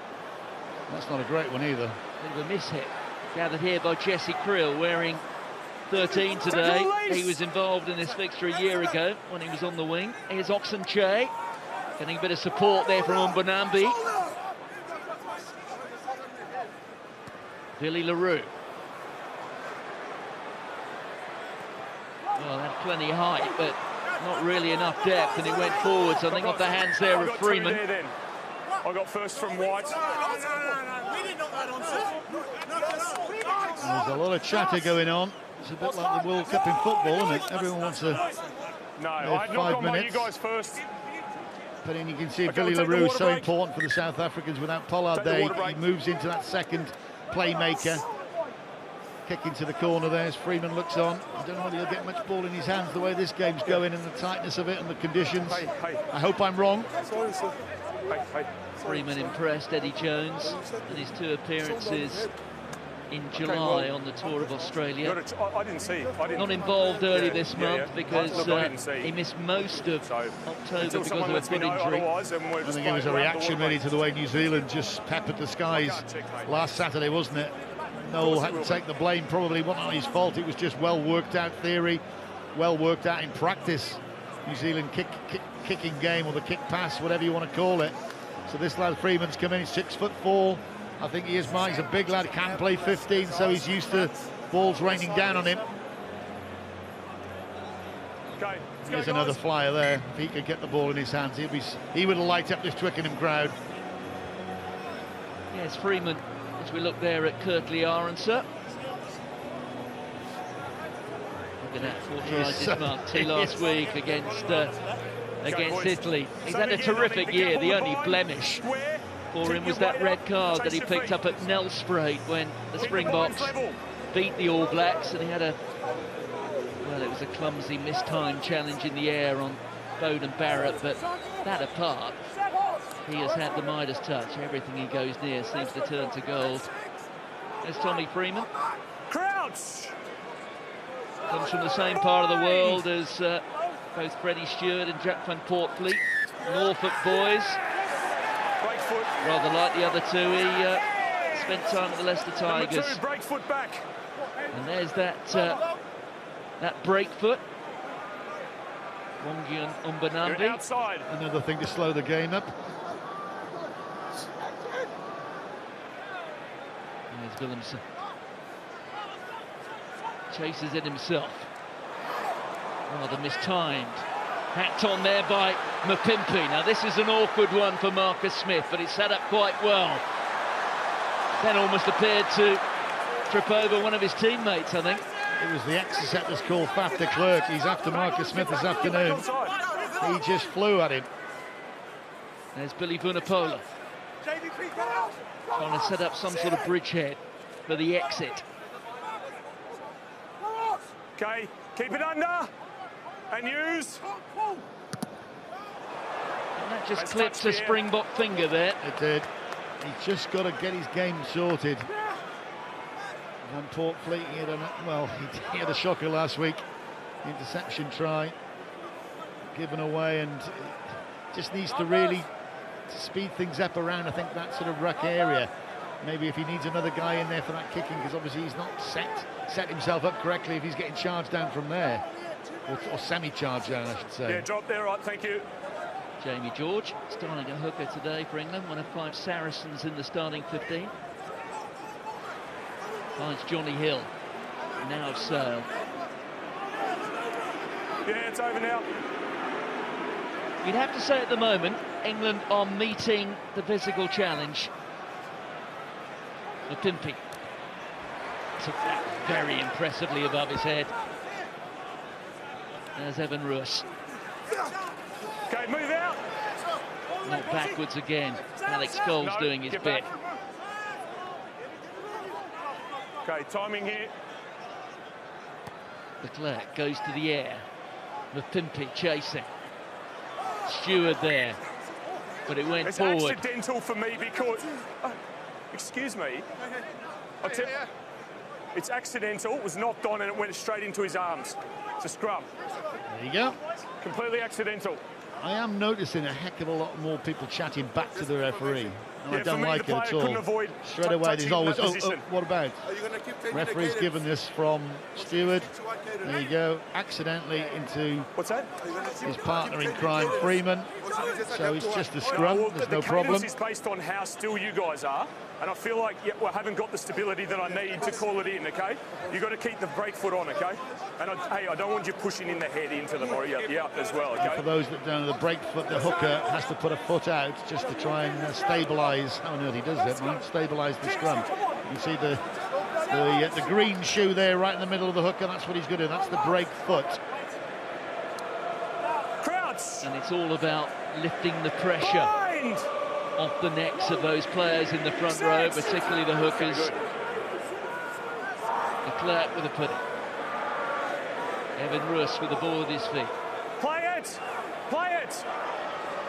Speaker 1: That's not a great one either.
Speaker 2: Bit of a mishit. Gathered here by Jesse Creel, wearing 13 today. He was involved in this fixture a year ago when he was on the wing. Here's Oxenche, getting a bit of support there from Mbonambi. Billy LaRue. Well, had plenty of height, but not really enough depth, and it went forwards, I think, off the hands there
Speaker 3: I
Speaker 2: of
Speaker 3: got two
Speaker 2: Freeman.
Speaker 3: there then. I got first from White.
Speaker 1: There's a lot of chatter going on. It's a bit like the World Cup in football, isn't it? Everyone wants to.
Speaker 3: No, I had knocked on by you guys first.
Speaker 1: But then you can see
Speaker 3: Okay,
Speaker 1: Billy
Speaker 3: we'll take the
Speaker 1: LaRue is
Speaker 3: water
Speaker 1: so
Speaker 3: break.
Speaker 1: important for the South Africans. Without Pollard
Speaker 3: Take the
Speaker 1: there,
Speaker 3: water
Speaker 1: he
Speaker 3: break.
Speaker 1: moves into that second playmaker. Kick into the corner there as Freeman looks on. I don't know whether he'll get much ball in his hands the way this game's going and the tightness of it and the conditions.
Speaker 3: Hey.
Speaker 1: I hope I'm wrong.
Speaker 3: Hey.
Speaker 2: Freeman impressed Eddie Jones in his 2 appearances in July on the tour of Australia.
Speaker 3: I didn't see.
Speaker 2: Not involved early this month
Speaker 3: yeah.
Speaker 2: because
Speaker 3: Look, I didn't see.
Speaker 2: he missed most of
Speaker 3: So,
Speaker 2: October
Speaker 3: until
Speaker 2: because
Speaker 3: someone
Speaker 2: of a
Speaker 3: lets me
Speaker 2: foot
Speaker 3: know
Speaker 2: injury.
Speaker 3: otherwise, then we're
Speaker 1: I
Speaker 3: just
Speaker 1: think it was a
Speaker 3: playing around the
Speaker 1: reaction
Speaker 3: water
Speaker 1: really to the way New Zealand just peppered the skies last Saturday, wasn't it? Noel had to take the blame, probably wasn't his fault. It was just well worked out theory, well worked out in practice. New Zealand kicking game, or the kick pass, whatever you want to call it. So this lad Freeman's come in, he's 6'4". I think he is, Mark. He's a big lad, can play 15, so he's used to balls raining down on him.
Speaker 3: Okay,
Speaker 1: Here's another flyer there. If he could get the ball in his hands, he would light up this Twickenham crowd.
Speaker 2: Yes, Freeman, as we look there at Kirtley Aronson. Look at that, 4 tries this month, 2 last week against Italy. He's had a terrific year. The only blemish for him was that red card that he picked up at Nelspruit when the Springboks beat the All Blacks, and he had it was a clumsy mistimed challenge in the air on Bowden Barrett, but that apart, he has had the Midas touch. Everything he goes near seems to turn to gold. There's Tommy Freeman.
Speaker 3: Crouch.
Speaker 2: Comes from the same part of the world as both Freddie Stewart and Jack van Poortvliet, Norfolk boys.
Speaker 3: Break foot.
Speaker 2: Rather like the other 2, he spent time at the Leicester Tigers.
Speaker 3: Number 2, break foot back.
Speaker 2: And there's that break foot. Wongi and
Speaker 3: You're
Speaker 2: Mbonambi.
Speaker 3: outside.
Speaker 1: Another thing to slow the game up.
Speaker 2: There's Williamson. Chases it himself. Rather mistimed. Hacked on there by Mapimpi. Now this is an awkward one for Marcus Smith, but it's set up quite well. Then almost appeared to trip over one of his teammates, I think.
Speaker 1: It was the ex-Interceptor's call, Faf de Klerk. He's after Marcus Smith this afternoon. He just flew at him.
Speaker 2: There's Billy Vunipola trying to set up some sort of bridgehead for the exit.
Speaker 3: Okay, keep it under and use.
Speaker 2: And that just clips a Springbok finger there.
Speaker 1: It did. He's just got to get his game sorted. Van Poortvliet, he had a shocker last week. Interception try given away, and just needs to really speed things up around, I think, that sort of ruck area. Maybe if he needs another guy in there for that kicking, because obviously he's not set himself up correctly if he's getting charged down from there, or semi-charged down, I should say.
Speaker 3: Yeah, drop there, right, thank you.
Speaker 2: Jamie George starting a hooker today for England, one of 5 Saracens in the starting 15. Finds Johnny Hill, now of Sale.
Speaker 3: Yeah, it's over now.
Speaker 2: You'd have to say at the moment, England are meeting the physical challenge. Mapimpi took that very impressively above his head. There's Evan Ruas.
Speaker 3: Okay, move out.
Speaker 2: Not backwards again. Alex Cole's doing his bit.
Speaker 3: Back. Okay, timing here.
Speaker 2: De Klerk goes to the air. Mapimpi chasing. Stewart there, but it went
Speaker 3: It's
Speaker 2: forward.
Speaker 3: accidental for me because... excuse me. It's accidental. It was knocked on and it went straight into his arms. It's a scrum.
Speaker 1: There you go.
Speaker 3: Completely accidental.
Speaker 1: I am noticing a heck of a lot more people chatting back to the referee.
Speaker 3: Yeah,
Speaker 1: I don't
Speaker 3: for me,
Speaker 1: like
Speaker 3: the
Speaker 1: it at
Speaker 3: player couldn't
Speaker 1: all.
Speaker 3: avoid
Speaker 1: Straight away, there's
Speaker 3: touching
Speaker 1: always,
Speaker 3: that position.
Speaker 1: what about? Referee's given this from Stewart. There you go, accidentally into
Speaker 3: What's that?
Speaker 1: his partner in crime, Freeman. So it's just a scrum,
Speaker 3: Well,
Speaker 1: there's
Speaker 3: the
Speaker 1: no problem.
Speaker 3: cadence is based on how still you guys are, and I feel like I haven't got the stability that I need to call it in, okay? You've got to keep the brake foot on, okay? And I don't want you pushing in the head into them or as well,
Speaker 1: And for
Speaker 3: okay?
Speaker 1: those that don't know, the brake foot, the hooker has to put a foot out just to try and stabilise. How on earth he does that, man? Stabilise the scrum. You can see the green shoe there right in the middle of the hooker. That's what he's going to do. That's the brake foot.
Speaker 3: Crowds!
Speaker 2: And it's all about lifting the pressure
Speaker 3: Blind!
Speaker 2: off the necks of those players in the front row, particularly the hookers. De Klerk with a pudding. Evan Ruas with the ball at his feet.
Speaker 3: Play it! Play it!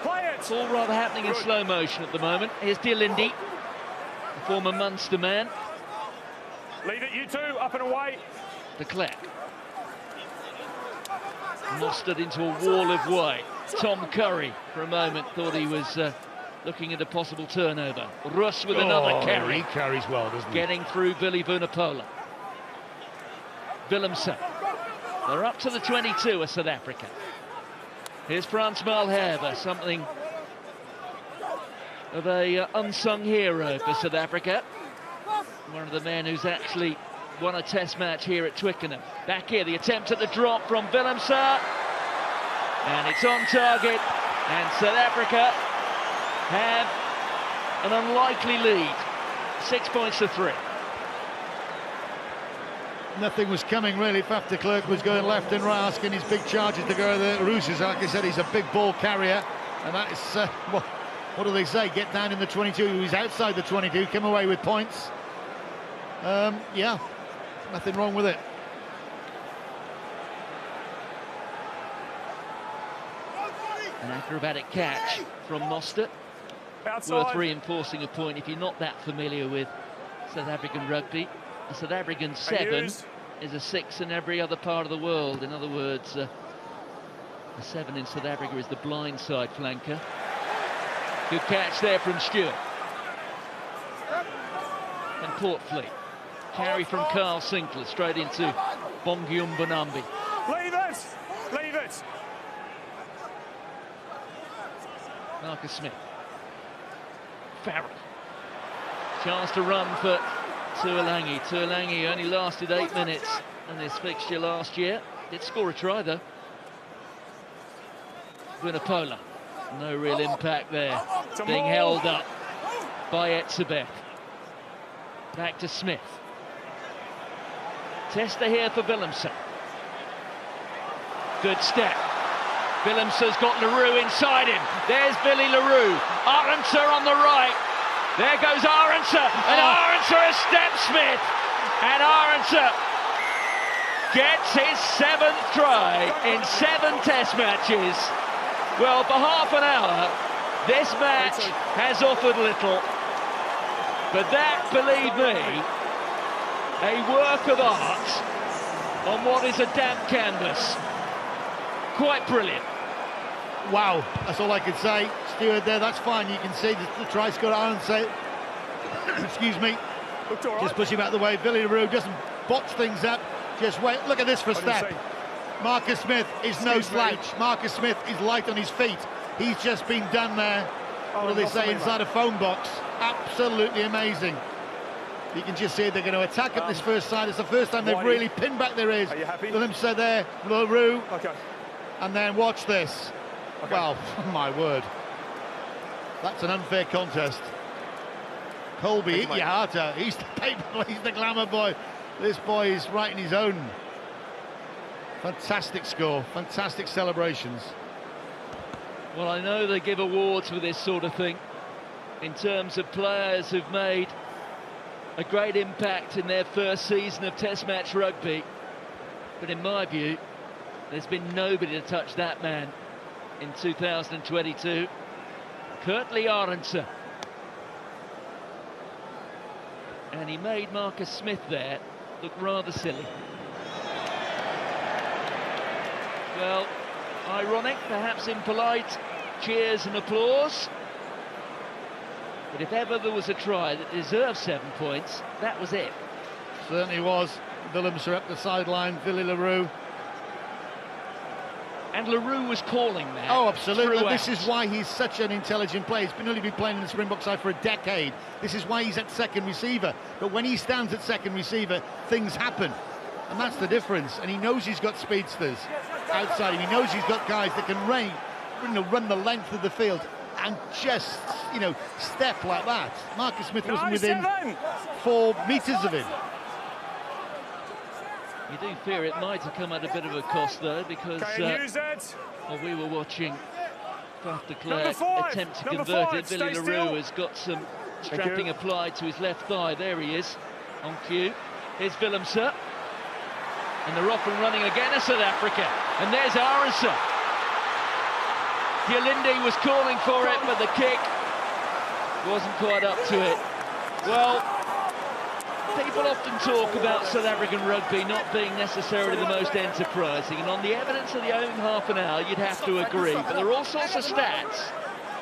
Speaker 3: Play it!
Speaker 2: It's all rather happening in slow motion at the moment. Here's De Lindy, the former Munster man.
Speaker 3: Leave it, you two, up and away.
Speaker 2: De Klerk. Mustard into a wall of white. Tom Curry, for a moment, thought he was looking at a possible turnover. Russ with another carry.
Speaker 1: He carries well, doesn't he?
Speaker 2: Getting through Billy Vunipola. Willemse. They're up to the 22 of South Africa. Here's Frans Malherbe, something of a unsung hero for South Africa. One of the men who's actually won a test match here at Twickenham. Back here, the attempt at the drop from Willemse. And it's on target. And South Africa have an unlikely lead. 6 points to 3.
Speaker 1: Nothing was coming really. Faf de Klerk was going left and right, asking his big charges to go there. Roos's, like I said, he's a big ball carrier, and that is what do they say? Get down in the 22. He's outside the 22. Come away with points. Yeah, nothing wrong with it.
Speaker 2: An acrobatic catch from Mostert.
Speaker 3: Outside.
Speaker 2: Worth reinforcing a point if you're not that familiar with South African rugby. A South African 7 is a 6 in every other part of the world. In other words, a 7 in South Africa is the blind side flanker. Good catch there from Stewart. And Poortvliet. Carry from Carl Sinclair straight into Bongium Bonambi.
Speaker 3: Leave it! Leave it!
Speaker 2: Marcus Smith. Farrell. Chance to run for Tuolangi. Tuolangi only lasted 8 minutes in this fixture last year. Did score a try though. Vunipola. No real impact there. Being held up by Etzebeth. Back to Smith. Tester here for Willemse. Good step. Willemse's got Leroux inside him. There's Billy Leroux. Arendse on the right. There goes Arendse. And Arendse has stepped Smith. And Arendse gets his 7th try in 7 test matches. Well, for half an hour, this match has offered little. But that, believe me, a work of art on what is a damp canvas. Quite brilliant.
Speaker 1: Wow, that's all I can say. Stewart there, that's fine. You can see the try scorer, Arendse. Excuse me.
Speaker 3: Looked all right.
Speaker 1: Just pushing him out the way. Billy Leroux doesn't botch things up. Just wait. Look at this for a step. Marcus Smith is no slouch. Marcus Smith is light on his feet. He's just been done there. What do they say? Inside a phone box. Absolutely amazing. You can just see they're going to attack up this first side. It's the first time they've really pinned back their ears.
Speaker 3: Are you happy?
Speaker 1: Willemse there, Leroux.
Speaker 3: Okay.
Speaker 1: And then watch this. Okay. Well, my word. That's an unfair contest. Colby, eat your heart out. He's the paper, he's the glamour boy. This boy is writing his own. Fantastic score, fantastic celebrations.
Speaker 2: Well, I know they give awards for this sort of thing in terms of players who've made a great impact in their first season of Test match rugby. But in my view, there's been nobody to touch that man in 2022. Kurtley Arendse. And he made Marcus Smith there look rather silly. Well, ironic, perhaps impolite cheers and applause. But if ever there was a try that deserved 7 points, that was it.
Speaker 1: Certainly was. Willemse up the sideline, Billy Leroux.
Speaker 2: And Leroux was calling that.
Speaker 1: Oh, absolutely.
Speaker 2: Throughout.
Speaker 1: This is why he's such an intelligent player. He's only been playing in the Springbok side for a decade. This is why he's at second receiver. But when he stands at second receiver, things happen. And that's the difference. And he knows he's got speedsters outside him. He knows he's got guys that can run the length of the field and just, step like that. Marcus Smith wasn't within 4 metres of him.
Speaker 2: You do fear it might have come at a bit of a cost, though, because well, we were watching Faf de Klerk attempt to convert it. Billy Leroux has got some strapping applied to his left thigh. There he is, on cue. Here's Willemse. And they're off and running again at South Africa. And there's Arendse. Yolindi was calling for it, but the kick wasn't quite up to it. Well, people often talk about South African rugby not being necessarily the most enterprising, and on the evidence of the opening half an hour, you'd have to agree. But there are all sorts of stats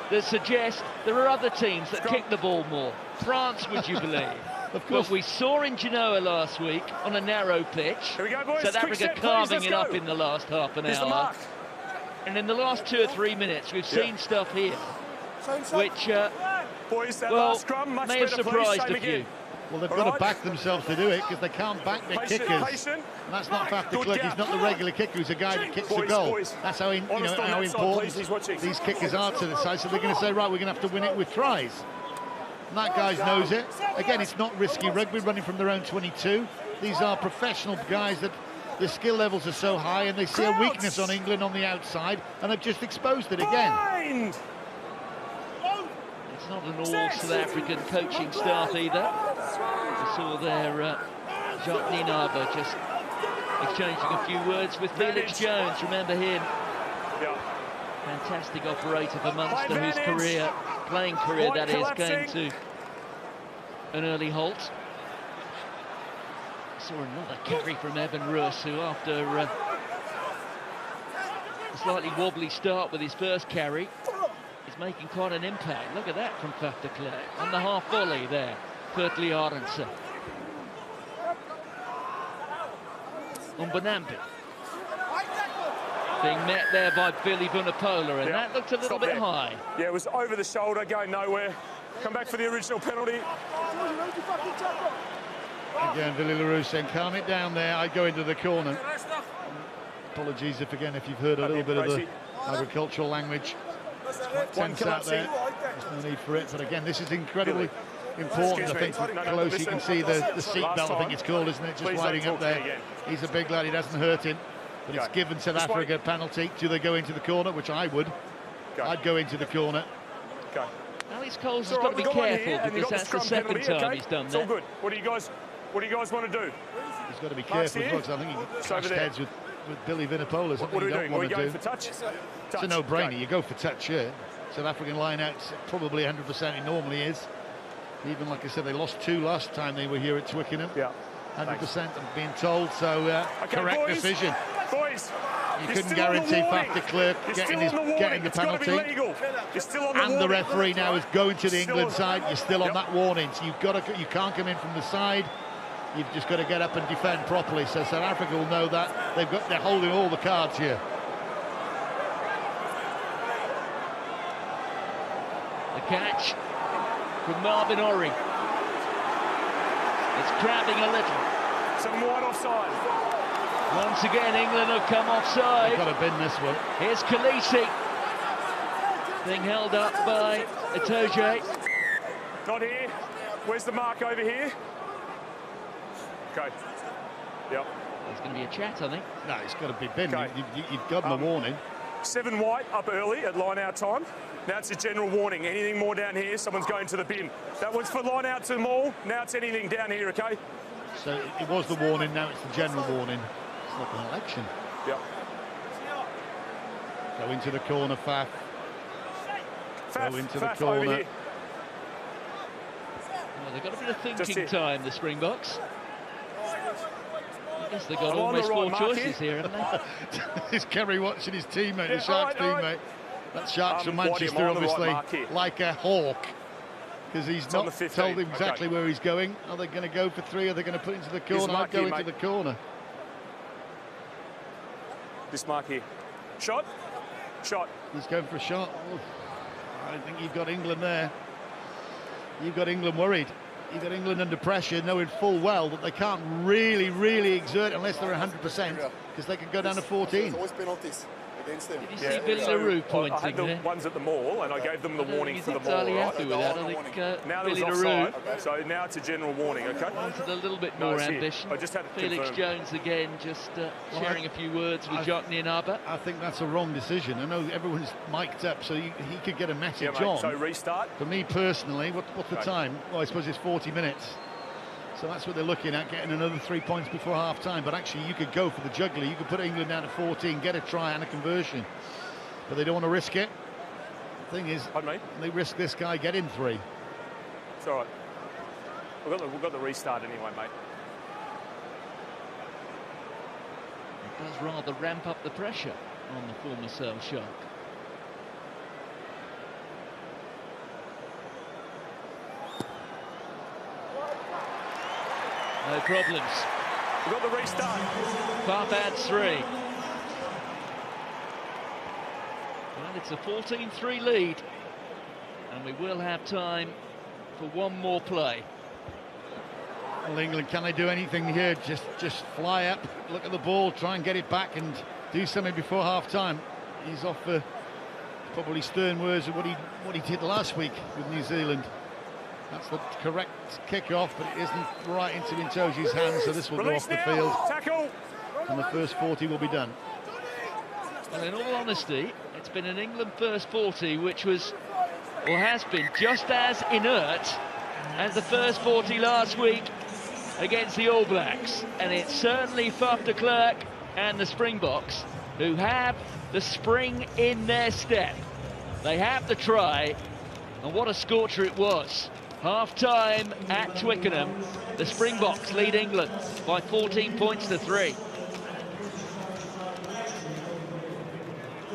Speaker 2: that suggest there are other teams that kick the ball more. France, would you believe?
Speaker 1: Of course.
Speaker 2: But we saw in Genoa last week on a narrow pitch,
Speaker 3: Here we go, boys.
Speaker 2: South
Speaker 3: Quick
Speaker 2: Africa
Speaker 3: set,
Speaker 2: carving
Speaker 3: please,
Speaker 2: it
Speaker 3: let's
Speaker 2: up
Speaker 3: go.
Speaker 2: in the last half an
Speaker 3: Here's the
Speaker 2: hour.
Speaker 3: mark.
Speaker 2: And in the last 2 or 3 minutes, we've seen stuff here which,
Speaker 3: Boys, that
Speaker 2: well,
Speaker 3: last scrum, much
Speaker 2: may have
Speaker 3: better, please.
Speaker 2: surprised
Speaker 3: Same
Speaker 2: a few.
Speaker 3: again.
Speaker 1: Well, they've
Speaker 3: All
Speaker 1: got to
Speaker 3: right.
Speaker 1: back themselves to do it because they can't back their
Speaker 3: Patient,
Speaker 1: kickers.
Speaker 3: patient.
Speaker 1: And that's not Faf de
Speaker 3: Good
Speaker 1: Klerk.
Speaker 3: gap.
Speaker 1: He's not the regular kicker. He's a guy that kicks the
Speaker 3: Boys,
Speaker 1: goal.
Speaker 3: boys.
Speaker 1: That's how,
Speaker 3: Honest on
Speaker 1: how
Speaker 3: that side,
Speaker 1: important
Speaker 3: please. He's watching.
Speaker 1: these kickers are to the side. So they're going to say, right, we're going to have to win it with tries. And that guy knows it. Again, it's not risky rugby running from their own 22. These are professional guys that the skill levels are so high, and they see a weakness on England on the outside, and have just exposed it again.
Speaker 3: Bind.
Speaker 2: It's not an all South African coaching staff either. We saw there Jacques Nienaber just exchanging a few words with Felix Jones. Remember him?
Speaker 3: Yeah.
Speaker 2: Fantastic operator for Munster, whose playing career that is, came to an early halt. Saw another carry from Evan Roos, who after a slightly wobbly start with his first carry is making quite an impact. Look at that from Faf de Klerk on the half volley there. Kurtley Arendse. Mbonambi being met there by Billy Vunipola, and that looked a little bit high.
Speaker 3: Yeah, it was over the shoulder, going nowhere. Come back for the original penalty.
Speaker 1: Again, Billy Leroux saying, calm it down there. I go into the corner. Apologies if you've heard a little bit of the agricultural language. It's quite tense out there. There's no need for it. But again, this is incredibly important. I think
Speaker 3: No,
Speaker 1: close you
Speaker 3: listen,
Speaker 1: can see the seat
Speaker 3: last
Speaker 1: belt, I think
Speaker 3: time,
Speaker 1: it's called, isn't it? Just
Speaker 3: please don't
Speaker 1: winding up
Speaker 3: talk to me
Speaker 1: there.
Speaker 3: again.
Speaker 1: He's a big lad, he doesn't hurt him. But it's
Speaker 3: Okay.
Speaker 1: given South
Speaker 3: Just
Speaker 1: Africa
Speaker 3: wait.
Speaker 1: a penalty. Do they go into the corner? Which I would.
Speaker 3: Go.
Speaker 1: I'd go into the corner.
Speaker 3: Go.
Speaker 2: Alex Coles
Speaker 3: It's
Speaker 2: has
Speaker 3: all
Speaker 2: got
Speaker 3: right,
Speaker 2: to be
Speaker 3: we've got one
Speaker 2: careful
Speaker 3: here, and you've
Speaker 2: because
Speaker 3: got the
Speaker 2: that's the
Speaker 3: scrum
Speaker 2: second
Speaker 3: penalty,
Speaker 2: time
Speaker 3: okay?
Speaker 2: he's done
Speaker 3: It's all
Speaker 2: that.
Speaker 3: good. What do you guys want to do?
Speaker 1: He's got to be
Speaker 3: Mark's
Speaker 1: careful as
Speaker 3: here.
Speaker 1: well, because I think he
Speaker 3: It's over
Speaker 1: clashed
Speaker 3: there.
Speaker 1: heads with Billy Vunipola. Something
Speaker 3: What are
Speaker 1: you
Speaker 3: we
Speaker 1: don't
Speaker 3: doing? Are we
Speaker 1: want to
Speaker 3: going
Speaker 1: do.
Speaker 3: for touch?
Speaker 1: It's a no-brainer. You go for touch here. South African line-out's probably 100%. It normally is. Even like I said, they lost 2 last time they were here at Twickenham.
Speaker 3: Yeah.
Speaker 1: 100%. I'm being told. So
Speaker 3: Okay,
Speaker 1: correct
Speaker 3: boys.
Speaker 1: decision.
Speaker 3: Boys,
Speaker 1: You
Speaker 3: you're
Speaker 1: couldn't
Speaker 3: still on the
Speaker 1: guarantee
Speaker 3: warning.
Speaker 1: Faf de Klerk
Speaker 3: You're
Speaker 1: getting
Speaker 3: still on the warning.
Speaker 1: the
Speaker 3: It's gotta be
Speaker 1: penalty.
Speaker 3: legal. You're still on the
Speaker 1: And the
Speaker 3: warning.
Speaker 1: referee now is going to the
Speaker 3: Still
Speaker 1: England
Speaker 3: on-
Speaker 1: side. You're still on
Speaker 3: Yep.
Speaker 1: that warning. So you can't come in from the side. You've just got to get up and defend properly. So South Africa will know that they're holding all the cards here.
Speaker 2: The catch from Marvin Orri. It's crabbing a little.
Speaker 3: Some wide offside.
Speaker 2: Once again, England have come
Speaker 1: They've
Speaker 2: offside.
Speaker 1: got to bin this one.
Speaker 2: Here's Khaleesi being held up by Itoje.
Speaker 3: Not here. Where's the mark over here? Okay. Yep.
Speaker 2: There's going to be a chat, I think.
Speaker 1: No, it's got to be bin.
Speaker 3: Okay.
Speaker 1: You've got them a warning.
Speaker 3: 7 white up early at line out time. Now it's a general warning. Anything more down here, someone's going to the bin. That was for line out to them all. Now it's anything down here, okay?
Speaker 1: So it was the warning, now it's the general warning. It's like an election.
Speaker 3: Yep.
Speaker 1: Go into the corner, Faf. Go into the
Speaker 3: Faf
Speaker 1: corner.
Speaker 3: over here.
Speaker 2: Well, they've got a bit of
Speaker 3: Just
Speaker 2: thinking
Speaker 3: here.
Speaker 2: time, the Springboks. I guess they've got
Speaker 3: I'm on the
Speaker 2: almost
Speaker 3: right
Speaker 2: 4
Speaker 3: mark
Speaker 2: choices here, haven't they?
Speaker 1: Is Kerry watching his teammate,
Speaker 3: Yeah,
Speaker 1: his Sharks
Speaker 3: all right.
Speaker 1: teammate? That Sharks from
Speaker 3: Whitey, I'm
Speaker 1: Manchester,
Speaker 3: on the right
Speaker 1: obviously,
Speaker 3: mark here.
Speaker 1: like a hawk. Because he's
Speaker 3: on
Speaker 1: not
Speaker 3: the 15,
Speaker 1: told him exactly
Speaker 3: okay.
Speaker 1: where he's going. Are they going to go for 3? Are they going to put it into the
Speaker 3: Here's
Speaker 1: corner? I'd
Speaker 3: mark
Speaker 1: go
Speaker 3: here,
Speaker 1: into
Speaker 3: mate.
Speaker 1: the corner.
Speaker 3: This mark here. Shot. Shot.
Speaker 1: He's going for a shot. Oof. I think you've got England there. You've got England worried. You've got England under pressure, knowing full well that they can't really exert unless they're 100%, because they could go down to 14.
Speaker 4: Always penalties against them.
Speaker 2: Did you see Billy LaRue
Speaker 3: I
Speaker 2: pointing
Speaker 3: had the
Speaker 2: there?
Speaker 3: ones at the mall, and I gave them the warning
Speaker 2: He's
Speaker 3: for the mall.
Speaker 2: entirely
Speaker 3: Right?
Speaker 2: happy with that. I
Speaker 4: No
Speaker 2: think
Speaker 3: Now there was
Speaker 2: Billy LaRue
Speaker 3: offside, so now it's a general warning, okay?
Speaker 2: wanted a little bit
Speaker 3: No,
Speaker 2: more
Speaker 3: it's here.
Speaker 2: ambition.
Speaker 3: I just had it
Speaker 2: Felix
Speaker 3: confirmed.
Speaker 2: Jones again just sharing a few words with Jock Nienaba.
Speaker 1: I think that's a wrong decision. I know everyone's mic'd up, so he could get a
Speaker 3: Yeah,
Speaker 1: message
Speaker 3: mate.
Speaker 1: on.
Speaker 3: So restart.
Speaker 1: For me personally, what's the
Speaker 3: Okay.
Speaker 1: time? Well, I suppose it's 40 minutes. So that's what they're looking at, getting another 3 points before half-time. But actually, you could go for the juggler. You could put England down to 14, get a try and a conversion. But they don't want to risk it. The thing is,
Speaker 3: Pardon me?
Speaker 1: they risk this guy getting 3.
Speaker 3: It's all right. We've got the restart anyway, mate.
Speaker 2: It does rather ramp up the pressure on the former Sale Shark. No problems.
Speaker 3: We've got the restart.
Speaker 2: Faf adds 3. Well, it's a 14-3 lead, and we will have time for one more play.
Speaker 1: Well, England, can they do anything here? Just fly up, look at the ball, try and get it back and do something before half-time. He's off for probably stern words of what he did last week with New Zealand. That's the correct kick-off, but it isn't right into Itoje's hands, so this will
Speaker 3: Release
Speaker 1: go off the
Speaker 3: now.
Speaker 1: field,
Speaker 3: Tackle.
Speaker 1: and the first 40 will be done.
Speaker 2: Well, in all honesty, it's been an England first 40 which was, or has been, just as inert as the first 40 last week against the All Blacks. And it's certainly Faf de Klerk and the Springboks who have the spring in their step. They have the try, and what a scorcher it was. Half-time at Twickenham, the Springboks lead England by 14 points to 3.